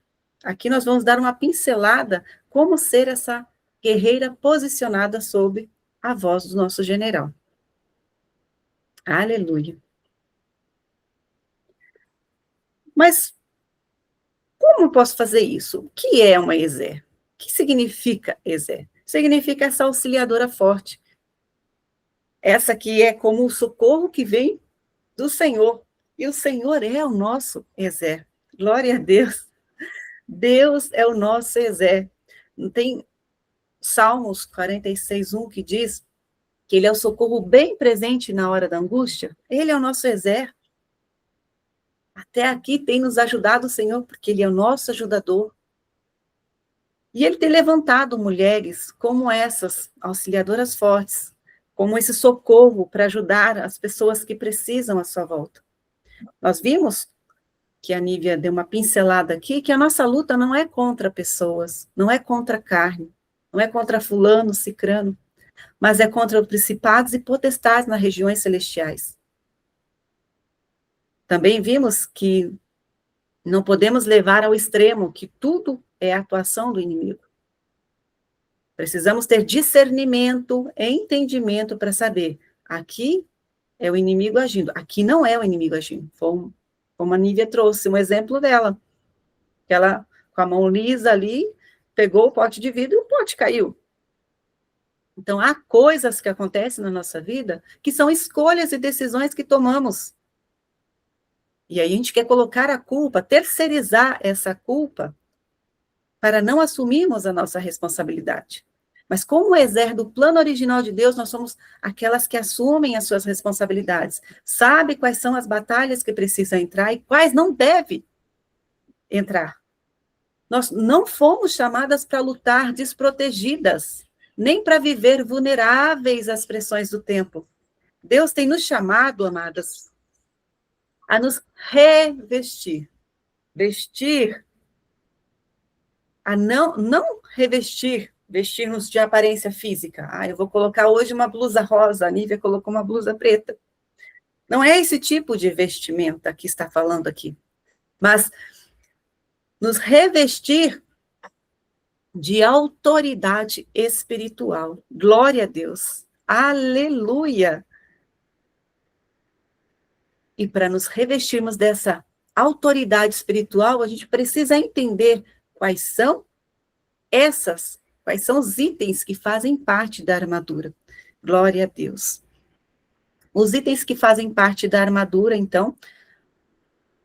Aqui nós vamos dar uma pincelada como ser essa guerreira posicionada sob a voz do nosso general. Aleluia. Mas como eu posso fazer isso? O que é uma Ezer? O que significa Ezer? Significa essa auxiliadora forte. Essa que é como o socorro que vem do Senhor. E o Senhor é o nosso exército. Glória a Deus. Deus é o nosso exército. Tem Salmos 46:1 que diz que ele é o socorro bem presente na hora da angústia. Ele é o nosso exército. Até aqui tem nos ajudado o Senhor, porque ele é o nosso ajudador. E ele tem levantado mulheres como essas, auxiliadoras fortes, como esse socorro para ajudar as pessoas que precisam à sua volta. Nós vimos que a Nívia deu uma pincelada aqui, que a nossa luta não é contra pessoas, não é contra carne, não é contra fulano, cicrano, mas é contra os principados e potestades nas regiões celestiais. Também vimos que não podemos levar ao extremo que tudo é atuação do inimigo. Precisamos ter discernimento e entendimento para saber, aqui é o inimigo agindo, aqui não é o inimigo agindo. Como a Nívia trouxe um exemplo dela, que ela, com a mão lisa ali, pegou o pote de vidro e o pote caiu. Então, há coisas que acontecem na nossa vida que são escolhas e decisões que tomamos. E aí a gente quer colocar a culpa, terceirizar essa culpa, para não assumirmos a nossa responsabilidade. Mas como exército do plano original de Deus, nós somos aquelas que assumem as suas responsabilidades, sabe quais são as batalhas que precisam entrar e quais não deve entrar. Nós não fomos chamadas para lutar desprotegidas, nem para viver vulneráveis às pressões do tempo. Deus tem nos chamado, amadas, a nos revestir. Vestir, a não revestir, vestir-nos de aparência física. Eu vou colocar hoje uma blusa rosa, a Nívia colocou uma blusa preta. Não é esse tipo de vestimenta que está falando aqui, mas nos revestir de autoridade espiritual. Glória a Deus. Aleluia! E para nos revestirmos dessa autoridade espiritual, a gente precisa entender quais são os itens que fazem parte da armadura. Glória a Deus. Os itens que fazem parte da armadura, então,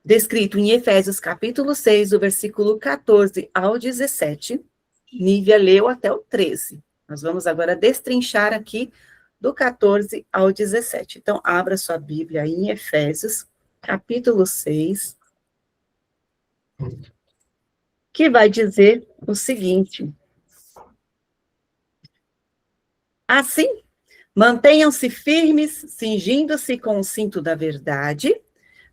descrito em Efésios capítulo 6, do versículo 14 ao 17, Nívia leu até o 13. Nós vamos agora destrinchar aqui do 14 ao 17. Então, abra sua Bíblia aí em Efésios, capítulo 6, que vai dizer o seguinte: assim, mantenham-se firmes, cingindo-se com o cinto da verdade,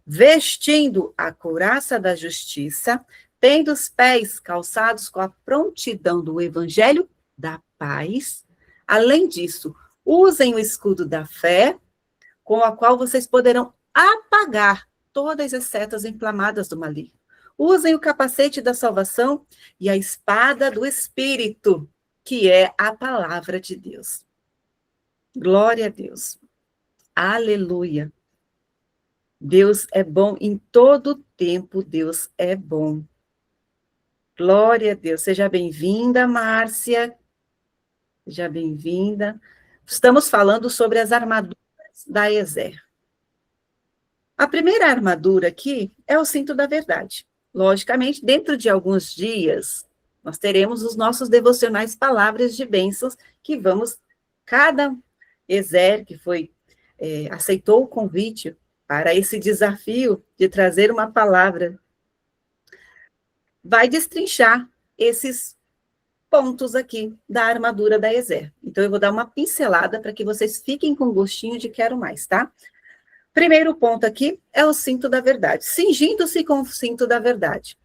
vestindo a couraça da justiça, tendo os pés calçados com a prontidão do evangelho da paz. Além disso, usem o escudo da fé, com a qual vocês poderão apagar todas as setas inflamadas do maligno. Usem o capacete da salvação e a espada do Espírito, que é a palavra de Deus. Glória a Deus. Aleluia. Deus é bom em todo tempo, Deus é bom. Glória a Deus. Seja bem-vinda, Márcia. Seja bem-vinda. Estamos falando sobre as armaduras da Ezer. A primeira armadura aqui é o cinto da verdade. Logicamente, dentro de alguns dias, nós teremos os nossos devocionais Palavras de Bênçãos, que vamos, cada Ezer que aceitou o convite para esse desafio de trazer uma palavra, vai destrinchar esses pontos aqui da armadura da Ezer. Então, eu vou dar uma pincelada para que vocês fiquem com gostinho de quero mais, tá? Primeiro ponto aqui é o cinto da verdade. Cingindo-se com o cinto da verdade.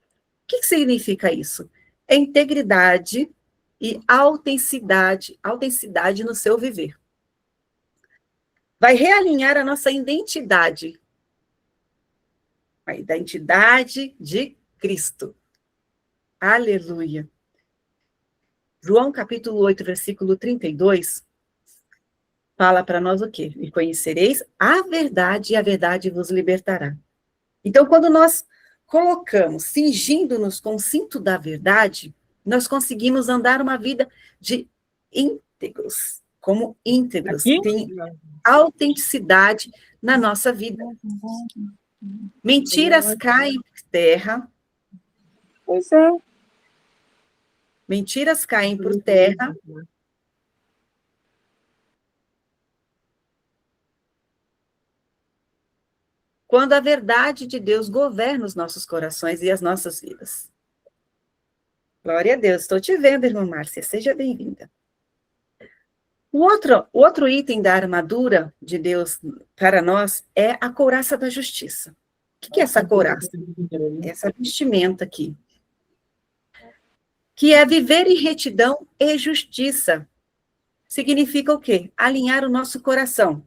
O que significa isso? É integridade e autenticidade no seu viver. Vai realinhar a nossa identidade. A identidade de Cristo. Aleluia. João capítulo 8, versículo 32, fala para nós o quê? E conhecereis a verdade, e a verdade vos libertará. Então, quando nós colocamos, cingindo-nos com o cinto da verdade, nós conseguimos andar uma vida de íntegros, como íntegros. Tem autenticidade na nossa vida. Mentiras caem por terra. Pois é. Mentiras caem por terra. Quando a verdade de Deus governa os nossos corações e as nossas vidas. Glória a Deus. Estou te vendo, irmã Márcia. Seja bem-vinda. O outro item da armadura de Deus para nós é a couraça da justiça. O que é essa couraça? Essa vestimenta aqui. Que é viver em retidão e justiça. Significa o quê? Alinhar o nosso coração.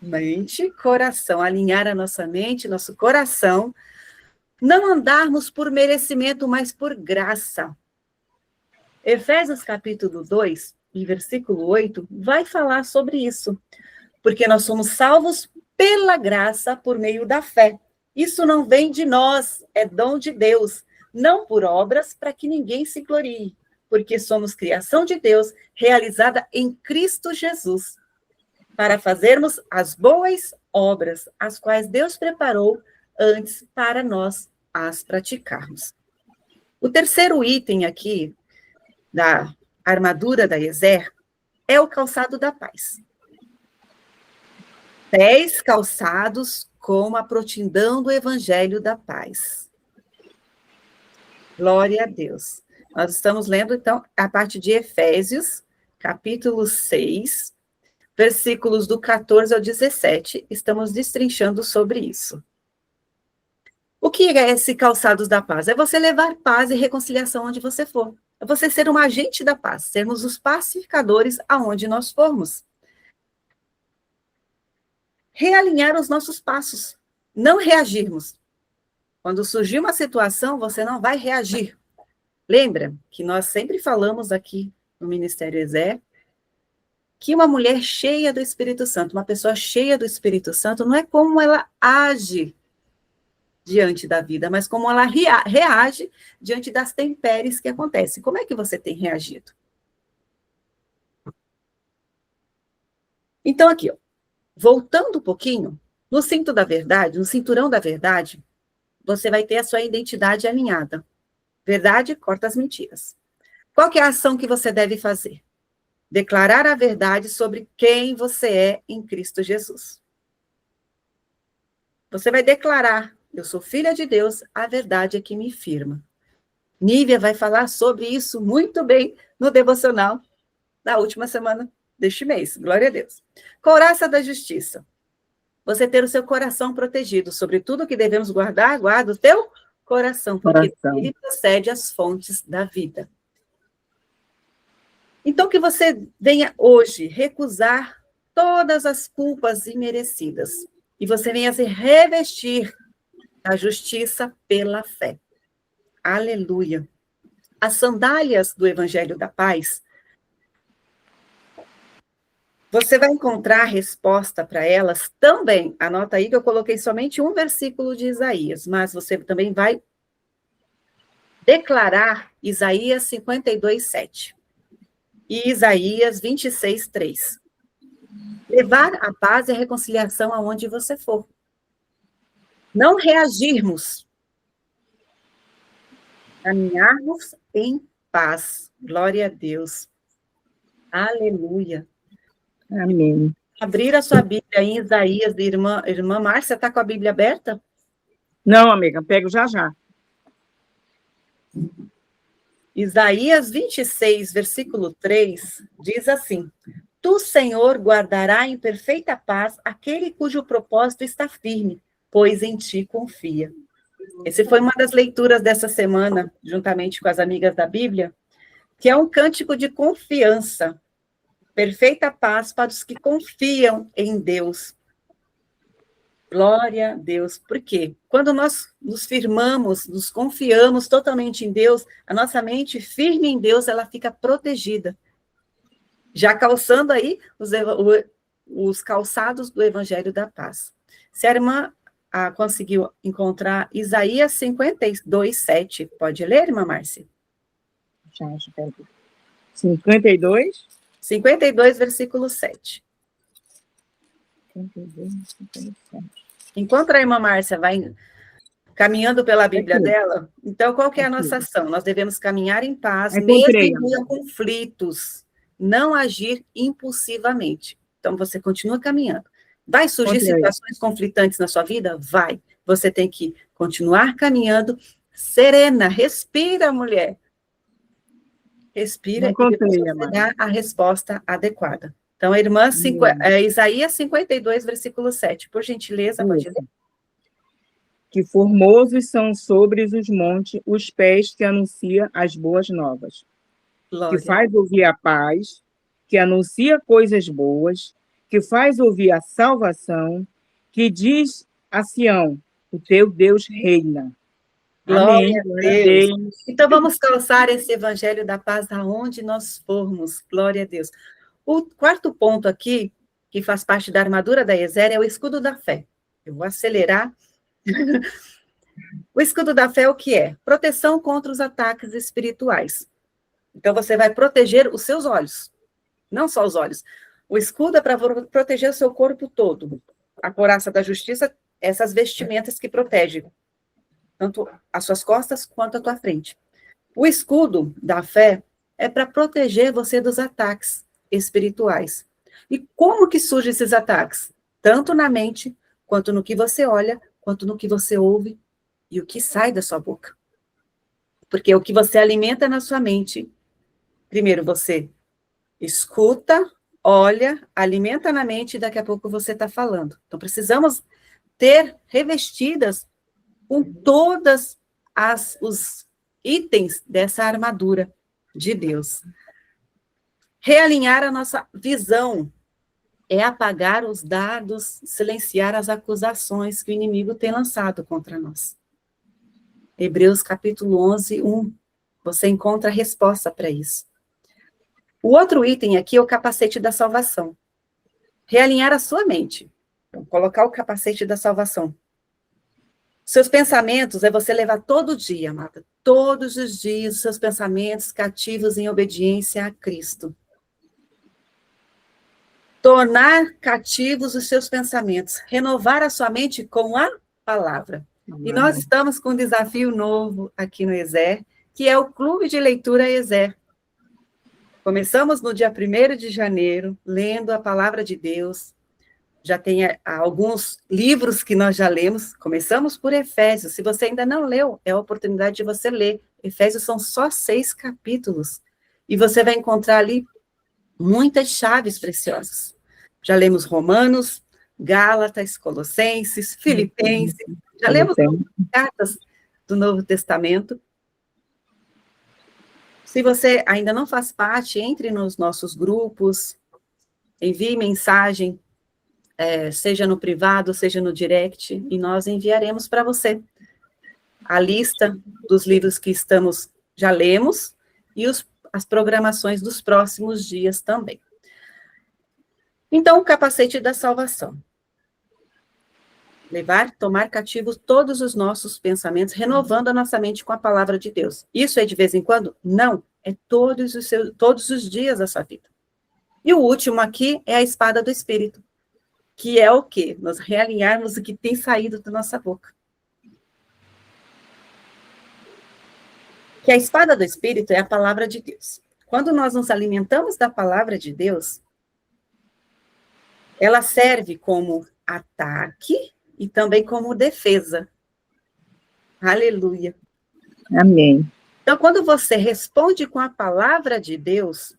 Mente, coração. Alinhar a nossa mente, nosso coração. Não andarmos por merecimento, mas por graça. Efésios capítulo 2, e versículo 8, vai falar sobre isso. Porque nós somos salvos pela graça por meio da fé. Isso não vem de nós, é dom de Deus. Não por obras, para que ninguém se glorie. Porque somos criação de Deus, realizada em Cristo Jesus. Para fazermos as boas obras, as quais Deus preparou antes para nós as praticarmos. O terceiro item aqui, da armadura da Ezer, é o calçado da paz. Pés calçados com a prontidão do evangelho da paz. Glória a Deus. Nós estamos lendo, então, a parte de Efésios, capítulo 6, versículos do 14 ao 17. Estamos destrinchando sobre isso. O que é esse calçados da paz? É você levar paz e reconciliação onde você for. É você ser um agente da paz, sermos os pacificadores aonde nós formos. Realinhar os nossos passos, não reagirmos. Quando surgir uma situação, você não vai reagir. Lembra que nós sempre falamos aqui no Ministério Ezer que uma mulher cheia do Espírito Santo, uma pessoa cheia do Espírito Santo, não é como ela age diante da vida, mas como ela reage diante das intempéries que acontecem. Como é que você tem reagido? Então, aqui, ó, voltando um pouquinho, no cinto da verdade, no cinturão da verdade, você vai ter a sua identidade alinhada. Verdade corta as mentiras. Qual que é a ação que você deve fazer? Declarar a verdade sobre quem você é em Cristo Jesus. Você vai declarar, eu sou filha de Deus, a verdade é que me firma. Nívia vai falar sobre isso muito bem no devocional da última semana deste mês. Glória a Deus. Couraça da justiça. Você ter o seu coração protegido. Sobre tudo que devemos guardar, guarda o teu coração, porque ele procede às fontes da vida. Então, que você venha hoje recusar todas as culpas imerecidas. E você venha se revestir da justiça pela fé. Aleluia. As sandálias do Evangelho da Paz, você vai encontrar resposta para elas também. Anota aí que eu coloquei somente um versículo de Isaías, mas você também vai declarar Isaías 52, 7 e Isaías 26, 3. Levar a paz e a reconciliação aonde você for. Não reagirmos. Caminharmos em paz. Glória a Deus. Aleluia. Amém. Abrir a sua Bíblia em Isaías, irmã Márcia, está com a Bíblia aberta? Não, amiga, pego já já. Isaías 26, versículo 3, diz assim: Tu, Senhor, guardará em perfeita paz aquele cujo propósito está firme, pois em ti confia. Essa foi uma das leituras dessa semana, juntamente com as amigas da Bíblia, que é um cântico de confiança. Perfeita paz para os que confiam em Deus. Glória a Deus. Por quê? Quando nós nos firmamos, nos confiamos totalmente em Deus, a nossa mente firme em Deus, ela fica protegida. Já calçando aí os calçados do Evangelho da Paz. Se a irmã conseguiu encontrar Isaías 52, 7, pode ler, irmã Márcia? Já pego. 52? 52, versículo 7. 52, 57. Enquanto a irmã Márcia vai caminhando pela Bíblia Aqui. dela, então qual que é a Aqui. nossa ação? Nós devemos caminhar em paz, mesmo Encontrei, em meio a conflitos, não agir impulsivamente. Então, você continua caminhando. Vai surgir encontrei. situações conflitantes na sua vida? Vai. Você tem que continuar caminhando serena. Respira, mulher. Respira e depois Encontrei, você amada. dá a resposta adequada. Então, a irmã, Isaías 52, versículo 7. Por gentileza, pode ler. Isso. Que formosos são sobre os montes os pés que anuncia as boas novas, que Glória. faz ouvir a paz, que anuncia coisas boas, que faz ouvir a salvação, que diz a Sião, o teu Deus reina. Amém. Glória a Glória a Deus. Deus. Então, vamos calçar esse evangelho da paz aonde nós formos. Glória a Deus. O quarto ponto aqui, que faz parte da armadura da Ezer, é o escudo da fé. Eu vou acelerar. O escudo da fé é o que é? Proteção contra os ataques espirituais. Então, você vai proteger os seus olhos, não só os olhos. O escudo é para proteger o seu corpo todo. A couraça da justiça, essas vestimentas que protegem tanto as suas costas quanto a tua frente. O escudo da fé é para proteger você dos ataques espirituais. E como que surgem esses ataques? Tanto na mente, quanto no que você olha, quanto no que você ouve e o que sai da sua boca. Porque o que você alimenta na sua mente, primeiro você escuta, olha, alimenta na mente e daqui a pouco você está falando. Então, precisamos ter revestidas com todas os itens dessa armadura de Deus. Realinhar a nossa visão é apagar os dardos, silenciar as acusações que o inimigo tem lançado contra nós. Hebreus capítulo 11, 1. Você encontra a resposta para isso. O outro item aqui é o capacete da salvação. Realinhar a sua mente. Então, colocar o capacete da salvação. Seus pensamentos é você levar todo dia, amada, todos os dias, os seus pensamentos cativos em obediência a Cristo. Tornar cativos os seus pensamentos, renovar a sua mente com a palavra. E nós estamos com um desafio novo aqui no Ezer, que é o Clube de Leitura Ezer. Começamos no dia 1º de janeiro, lendo a palavra de Deus. Já tem alguns livros que nós já lemos. Começamos por Efésios. Se você ainda não leu, é a oportunidade de você ler. Efésios são só 6 capítulos. E você vai encontrar ali muitas chaves preciosas. Já lemos Romanos, Gálatas, Colossenses, Filipenses. Já lemos cartas do Novo Testamento. Se você ainda não faz parte, entre nos nossos grupos, envie mensagem, seja no privado, seja no direct, e nós enviaremos para você a lista dos livros que já lemos e as programações dos próximos dias também. Então, o capacete da salvação. Tomar cativos todos os nossos pensamentos, renovando a nossa mente com a palavra de Deus. Isso é de vez em quando? Não, é todos os dias da sua vida. E o último aqui é a espada do Espírito, que é o quê? Nós realinharmos o que tem saído da nossa boca. Que a espada do Espírito é a palavra de Deus. Quando nós nos alimentamos da palavra de Deus, ela serve como ataque e também como defesa. Aleluia. Amém. Então, quando você responde com a palavra de Deus,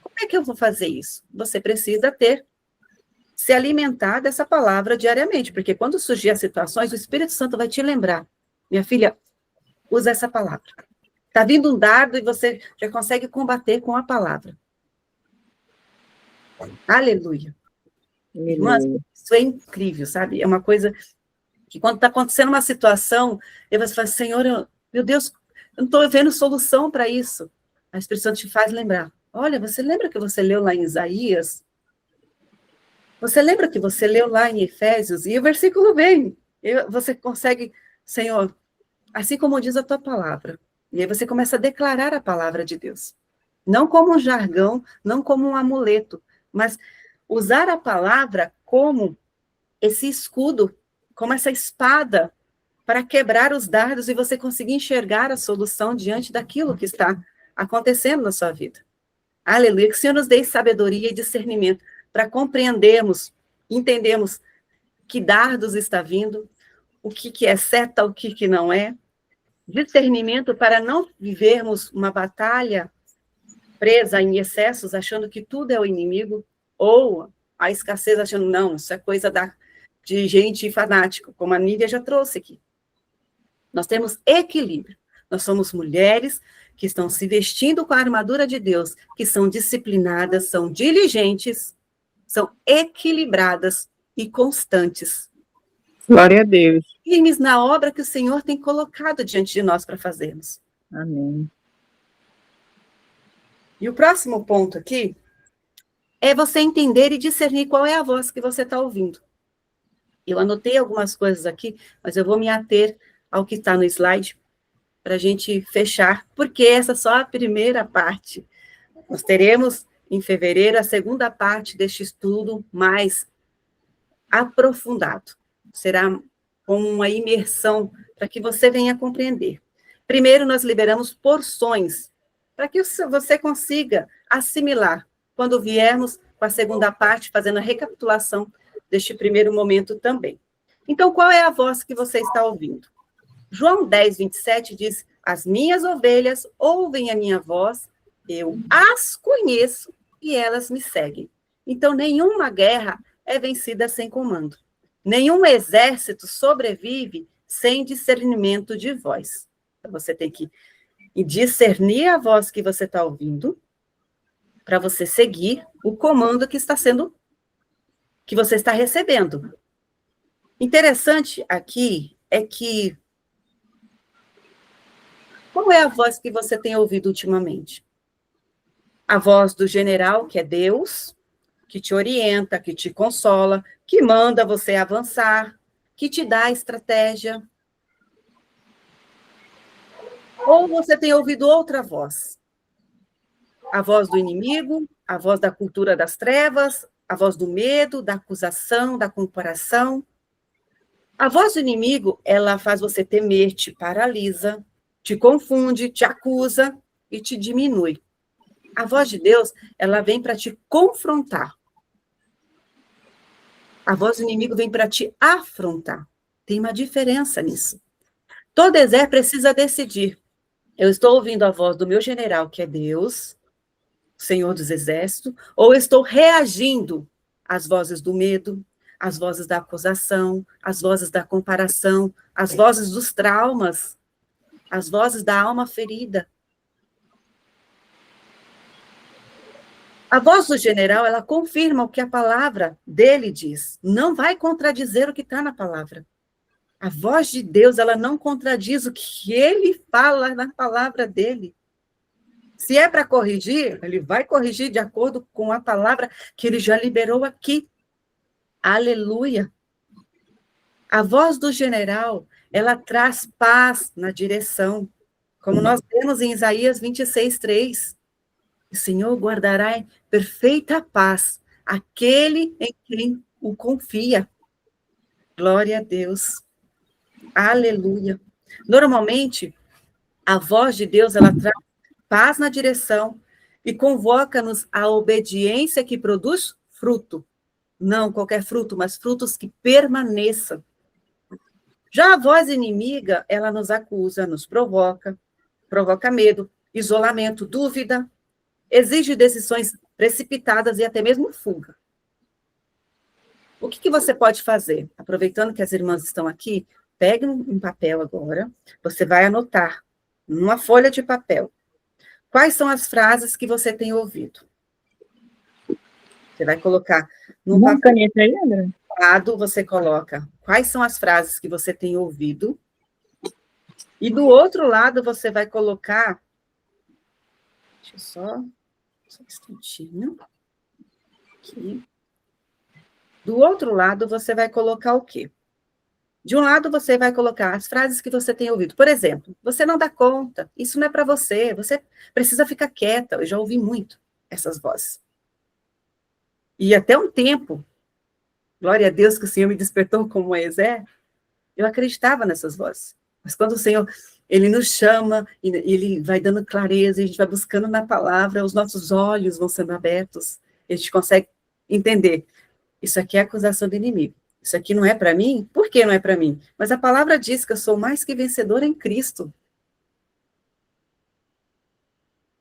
como é que eu vou fazer isso? Você precisa se alimentar dessa palavra diariamente, porque quando surgir as situações, o Espírito Santo vai te lembrar. Minha filha, usa essa palavra. Está vindo um dardo e você já consegue combater com a palavra. Aleluia. Irmãs, isso é incrível, sabe? É uma coisa que quando está acontecendo uma situação, você fala, Senhor, meu Deus, eu não estou vendo solução para isso. A Espírito Santo te faz lembrar. Olha, você lembra que você leu lá em Isaías? Você lembra que você leu lá em Efésios? E o versículo vem. Você consegue, Senhor, assim como diz a tua palavra. E aí você começa a declarar a palavra de Deus. Não como um jargão, não como um amuleto, mas usar a palavra como esse escudo como essa espada para quebrar os dardos e você conseguir enxergar a solução diante daquilo que está acontecendo na sua vida. Aleluia, que o Senhor nos dê sabedoria e discernimento para compreendermos, entendermos que dardos está vindo, o que é seta, o que não é, discernimento para não vivermos uma batalha presa em excessos, achando que tudo é o inimigo, ou a escassez achando, não, isso é coisa de gente fanática, como a Nívia já trouxe aqui. Nós temos equilíbrio. Nós somos mulheres que estão se vestindo com a armadura de Deus, que são disciplinadas, são diligentes, são equilibradas e constantes. Glória a Deus. Firmes na obra que o Senhor tem colocado diante de nós para fazermos. Amém. E o próximo ponto aqui é você entender e discernir qual é a voz que você está ouvindo. Eu anotei algumas coisas aqui, mas eu vou me ater ao que está no slide para a gente fechar, porque essa é só a primeira parte. Nós teremos, em fevereiro, a segunda parte deste estudo mais aprofundado. Será como uma imersão para que você venha compreender. Primeiro, nós liberamos porções, para que você consiga assimilar, quando viermos com a segunda parte, fazendo a recapitulação deste primeiro momento também. Então, qual é a voz que você está ouvindo? João 10, 27 diz, as minhas ovelhas ouvem a minha voz, eu as conheço e elas me seguem. Então, nenhuma guerra é vencida sem comando. Nenhum exército sobrevive sem discernimento de voz. Então, você tem que discernir a voz que você está ouvindo para você seguir o comando que você está recebendo. Interessante aqui é que qual é a voz que você tem ouvido ultimamente? A voz do general, que é Deus, que te orienta, que te consola, que manda você avançar, que te dá estratégia. Ou você tem ouvido outra voz? A voz do inimigo, a voz da cultura das trevas, a voz do medo, da acusação, da comparação. A voz do inimigo, ela faz você temer, te paralisa, te confunde, te acusa e te diminui. A voz de Deus, ela vem para te confrontar. A voz do inimigo vem para te afrontar. Tem uma diferença nisso. Todo exército precisa decidir. Eu estou ouvindo a voz do meu general, que é Deus, Senhor dos Exércitos, ou estou reagindo às vozes do medo, às vozes da acusação, às vozes da comparação, às vozes dos traumas, às vozes da alma ferida. A voz do general, ela confirma o que a palavra dele diz. Não vai contradizer o que está na palavra. A voz de Deus, ela não contradiz o que ele fala na palavra dele. Se é para corrigir, ele vai corrigir de acordo com a palavra que ele já liberou aqui. Aleluia. A voz do general, ela traz paz na direção. Como nós vemos em Isaías 26, 3. O Senhor guardará em perfeita paz aquele em quem o confia. Glória a Deus. Aleluia. Normalmente, a voz de Deus, ela traz paz na direção e convoca-nos à obediência que produz fruto. Não qualquer fruto, mas frutos que permaneçam. Já a voz inimiga, ela nos acusa, nos provoca medo, isolamento, dúvida, exige decisões precipitadas e até mesmo fuga. O que você pode fazer? Aproveitando que as irmãs estão aqui, pegue um papel agora, você vai anotar numa folha de papel quais são as frases que você tem ouvido. Você vai colocar no papel lado, você coloca quais são as frases que você tem ouvido, e do outro lado você vai colocar, deixa eu só um instantinho, aqui. Do outro lado você vai colocar o quê? De um lado você vai colocar as frases que você tem ouvido. Por exemplo, você não dá conta, isso não é para você precisa ficar quieta. Eu já ouvi muito essas vozes. E até um tempo, glória a Deus que o Senhor me despertou como Moisés, Eu acreditava nessas vozes. Mas quando o Senhor, Ele nos chama, e Ele vai dando clareza, a gente vai buscando na palavra, os nossos olhos vão sendo abertos, a gente consegue entender. Isso aqui é acusação do inimigo. Isso aqui não é para mim? Por que não é para mim? Mas a palavra diz que eu sou mais que vencedora em Cristo.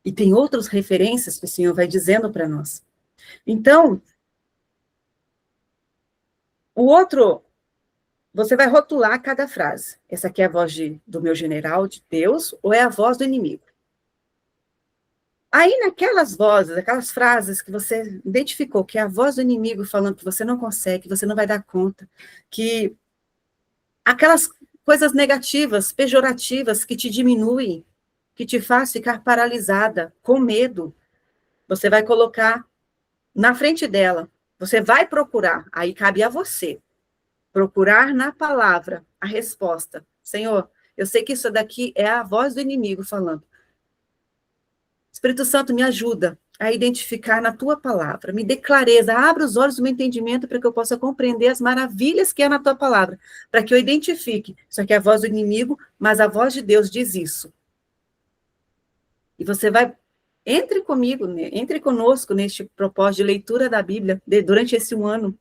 E tem outras referências que o Senhor vai dizendo para nós. Então, o outro, você vai rotular cada frase. Essa aqui é a voz do meu general, de Deus, ou é a voz do inimigo? Aí, naquelas vozes, aquelas frases que você identificou, que é a voz do inimigo falando que você não consegue, que você não vai dar conta, que aquelas coisas negativas, pejorativas, que te diminuem, que te faz ficar paralisada, com medo, você vai colocar na frente dela. Você vai procurar, aí cabe a você, procurar na palavra a resposta. Senhor, eu sei que isso daqui é a voz do inimigo falando. Espírito Santo, me ajuda a identificar na tua palavra, me dê clareza, abra os olhos do meu entendimento para que eu possa compreender as maravilhas que é na tua palavra, para que eu identifique, isso aqui é a voz do inimigo, mas a voz de Deus diz isso. E você vai, entre conosco neste propósito de leitura da Bíblia durante esse ano,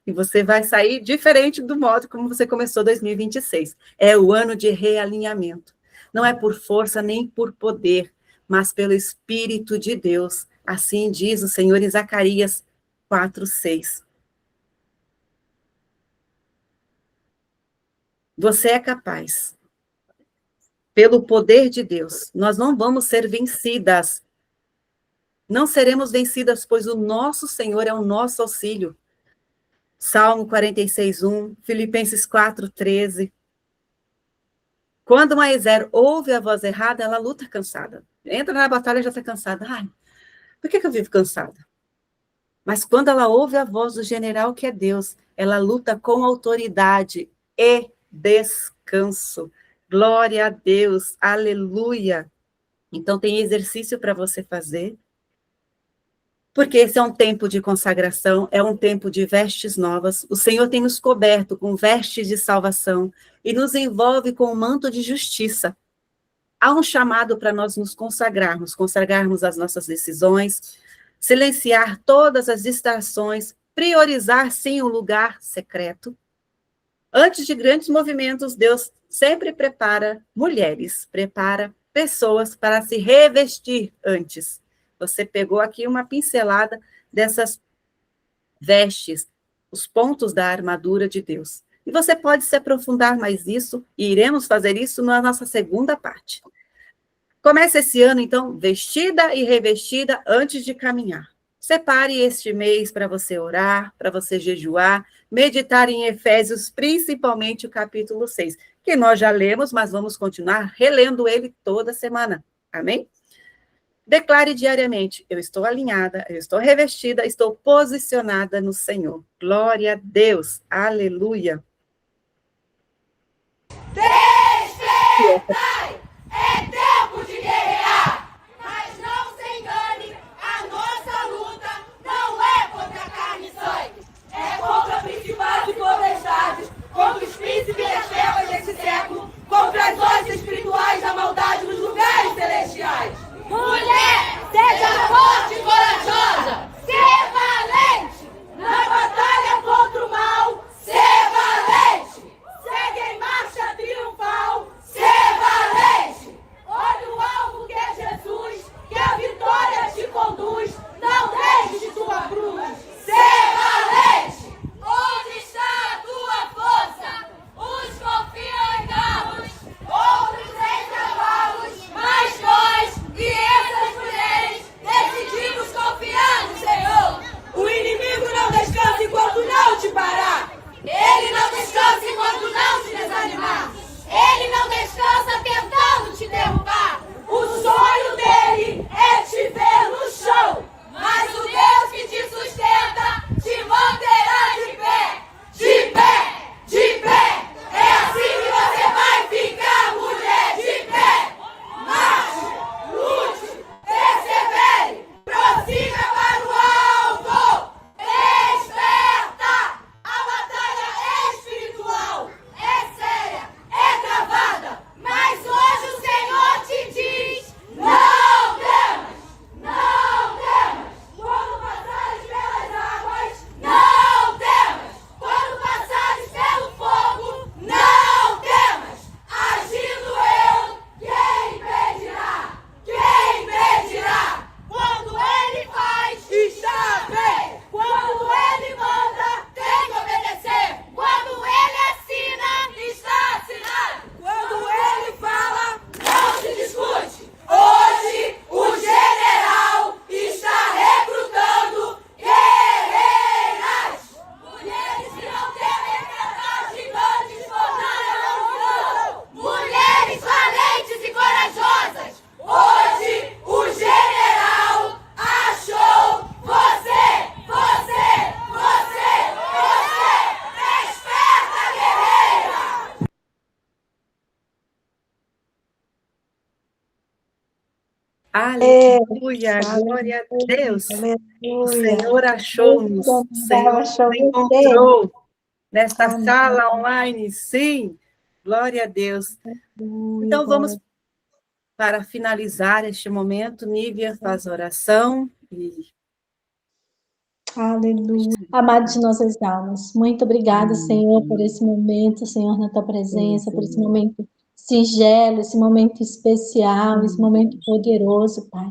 e você vai sair diferente do modo como você começou 2026. É o ano de realinhamento. Não é por força nem por poder, mas pelo Espírito de Deus. Assim diz o Senhor em Zacarias 4:6. Você é capaz. Pelo poder de Deus, nós não vamos ser vencidas. Não seremos vencidas, pois o nosso Senhor é o nosso auxílio. Salmo 46:1, Filipenses 4:13. Quando uma Ezer ouve a voz errada, ela luta cansada. Entra na batalha e já está cansada. Ai, por que eu vivo cansada? Mas quando ela ouve a voz do general, que é Deus, ela luta com autoridade e descanso. Glória a Deus, aleluia. Então tem exercício para você fazer, porque esse é um tempo de consagração, é um tempo de vestes novas. O Senhor tem nos coberto com vestes de salvação e nos envolve com o manto de justiça. Há um chamado para nós nos consagrarmos as nossas decisões, silenciar todas as distrações, priorizar, sim, o lugar secreto. Antes de grandes movimentos, Deus sempre prepara mulheres, prepara pessoas para se revestir antes. Você pegou aqui uma pincelada dessas vestes, os pontos da armadura de Deus. E você pode se aprofundar mais nisso, e iremos fazer isso na nossa segunda parte. Comece esse ano, então, vestida e revestida antes de caminhar. Separe este mês para você orar, para você jejuar, meditar em Efésios, principalmente o capítulo 6, que nós já lemos, mas vamos continuar relendo ele toda semana. Amém? Declare diariamente, eu estou alinhada, eu estou revestida, estou posicionada no Senhor. Glória a Deus. Aleluia. Despertai! É tempo de guerrear! Mas não se engane, a nossa luta não é contra carne e sangue. É contra principados e potestades, contra os príncipes e as trevas desse século, contra as hostes espirituais da maldade nos lugares celestiais. Mulher, seja forte e corajosa! Ser valente! Na batalha contra o mal, ser valente! Aleluia, glória a Deus. O Aleluia. Senhor achou-nos, o Senhor Achou nos você. encontrou nesta Amém. sala online, sim. Glória a Deus. Então, vamos para finalizar este momento. Nívia faz oração e Aleluia. Amado de nossas almas, muito obrigada, Senhor, por esse momento, Senhor, na tua presença, por esse momento singelo, esse momento especial, esse momento poderoso, Pai.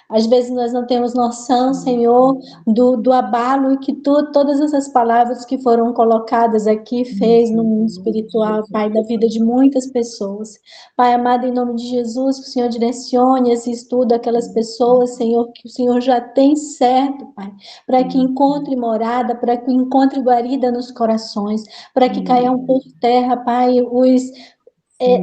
Às vezes nós não temos noção, Senhor, do abalo que todas essas palavras que foram colocadas aqui fez no mundo espiritual, Pai, da vida de muitas pessoas. Pai amado, em nome de Jesus, que o Senhor direcione esse estudo àquelas pessoas, Senhor, que o Senhor já tem certo, Pai, para que encontre morada, para que encontre guarida nos corações, para que caiam por terra, Pai,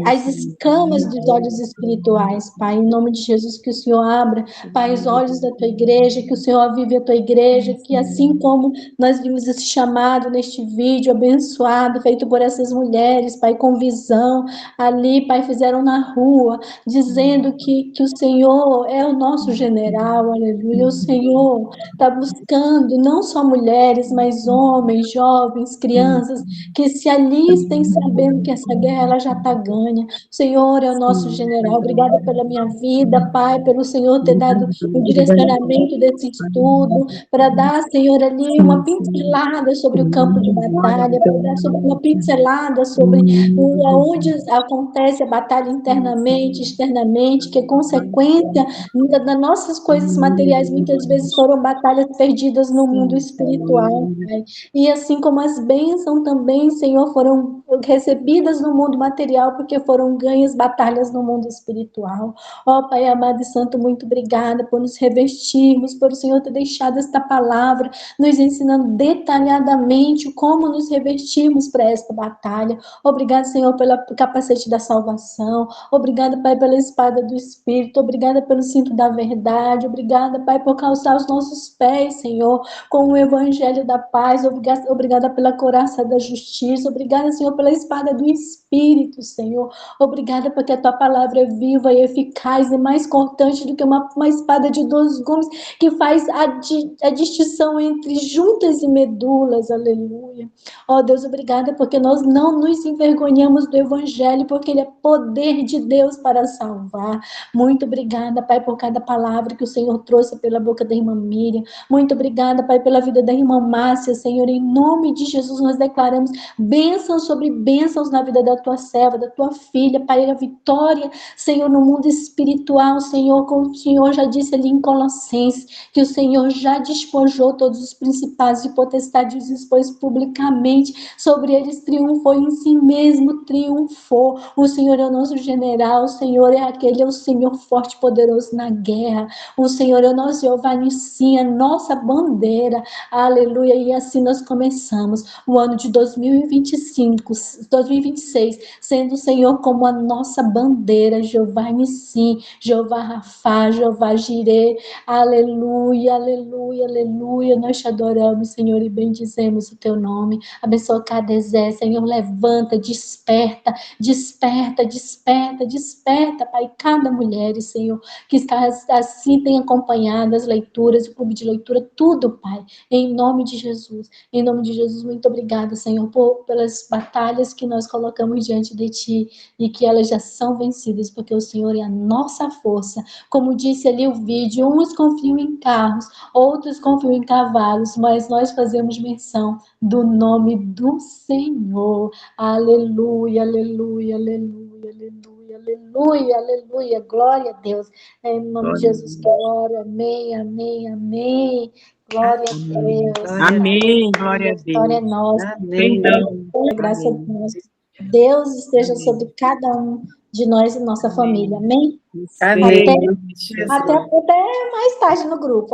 as escamas dos olhos espirituais, Pai, em nome de Jesus, que o Senhor abra, Pai, os olhos da tua igreja, que o Senhor avive a tua igreja, que assim como nós vimos esse chamado neste vídeo abençoado, feito por essas mulheres, Pai, com visão, ali, Pai, fizeram na rua, dizendo que o Senhor é o nosso general, aleluia, o Senhor está buscando não só mulheres, mas homens, jovens, crianças, que se alistem sabendo que essa guerra ela já está ganha. O Senhor é o nosso general. Obrigada pela minha vida, Pai, pelo Senhor ter dado o direcionamento desse estudo, para dar, Senhor, ali uma pincelada sobre o campo de batalha, para dar uma pincelada sobre onde acontece a batalha internamente, externamente, que é consequência das nossas coisas materiais, muitas vezes foram batalhas perdidas no mundo espiritual, Pai. E assim como as bênçãos também, Senhor, foram recebidas no mundo material, porque foram ganhas batalhas no mundo espiritual. Ó Pai amado e santo, muito obrigada por nos revestirmos, por o Senhor ter deixado esta palavra, nos ensinando detalhadamente como nos revestirmos para esta batalha. Obrigada, Senhor, pelo capacete da salvação. Obrigada, Pai, pela espada do Espírito. Obrigada pelo cinto da verdade. Obrigada, Pai, por calçar os nossos pés, Senhor, com o evangelho da paz. Obrigada pela couraça da justiça. Obrigada, Senhor, pela espada do Espírito, Senhor. Obrigada porque a tua palavra é viva e eficaz e mais cortante do que uma espada de 2 gumes, que faz a distinção entre juntas e medulas. Aleluia. Ó Deus, obrigada porque nós não nos envergonhamos do evangelho, porque ele é poder de Deus para salvar. Muito obrigada, Pai, por cada palavra que o Senhor trouxe pela boca da irmã Miriam. Muito obrigada, Pai, pela vida da irmã Márcia, Senhor. Em nome de Jesus, nós declaramos bênçãos sobre bênçãos na vida da tua serva, da tua filha, Pai, a vitória, Senhor, no mundo espiritual, Senhor, como o Senhor já disse ali em Colossenses, que o Senhor já despojou todos os principados de potestade e os expôs publicamente, sobre eles triunfou, em si mesmo triunfou. O Senhor é o nosso general, o Senhor é o Senhor forte e poderoso na guerra, o Senhor é o nosso Jeová Nissi, a nossa bandeira, aleluia. E assim nós começamos o ano de 2026, sendo o Senhor como a nossa bandeira, Jeová Nissi, Jeová Rafá, Jeová Jireh, aleluia, aleluia, aleluia. Nós te adoramos, Senhor, e bendizemos o teu nome. Abençoa cada exército, Senhor, levanta, desperta, desperta, desperta, desperta, Pai, cada mulher, Senhor, que está assim, tem acompanhado as leituras, o clube de leitura, tudo, Pai, em nome de Jesus. Em nome de Jesus, muito obrigada, Senhor, pelas batalhas que nós colocamos diante de Ti e que elas já são vencidas, porque o Senhor é a nossa força. Como disse ali o vídeo, uns confiam em carros, outros confiam em cavalos, mas nós fazemos menção do nome do Senhor. Aleluia, aleluia, aleluia, aleluia, aleluia, aleluia. Glória a Deus. Em nome de Jesus que eu oro. Amém, amém, amém. Glória a Deus. Amém, glória a Deus. Glória é nossa. amém. Graça a Deus. Deus esteja sobre cada um de nós e nossa família. Amém? Amém. Até mais tarde no grupo.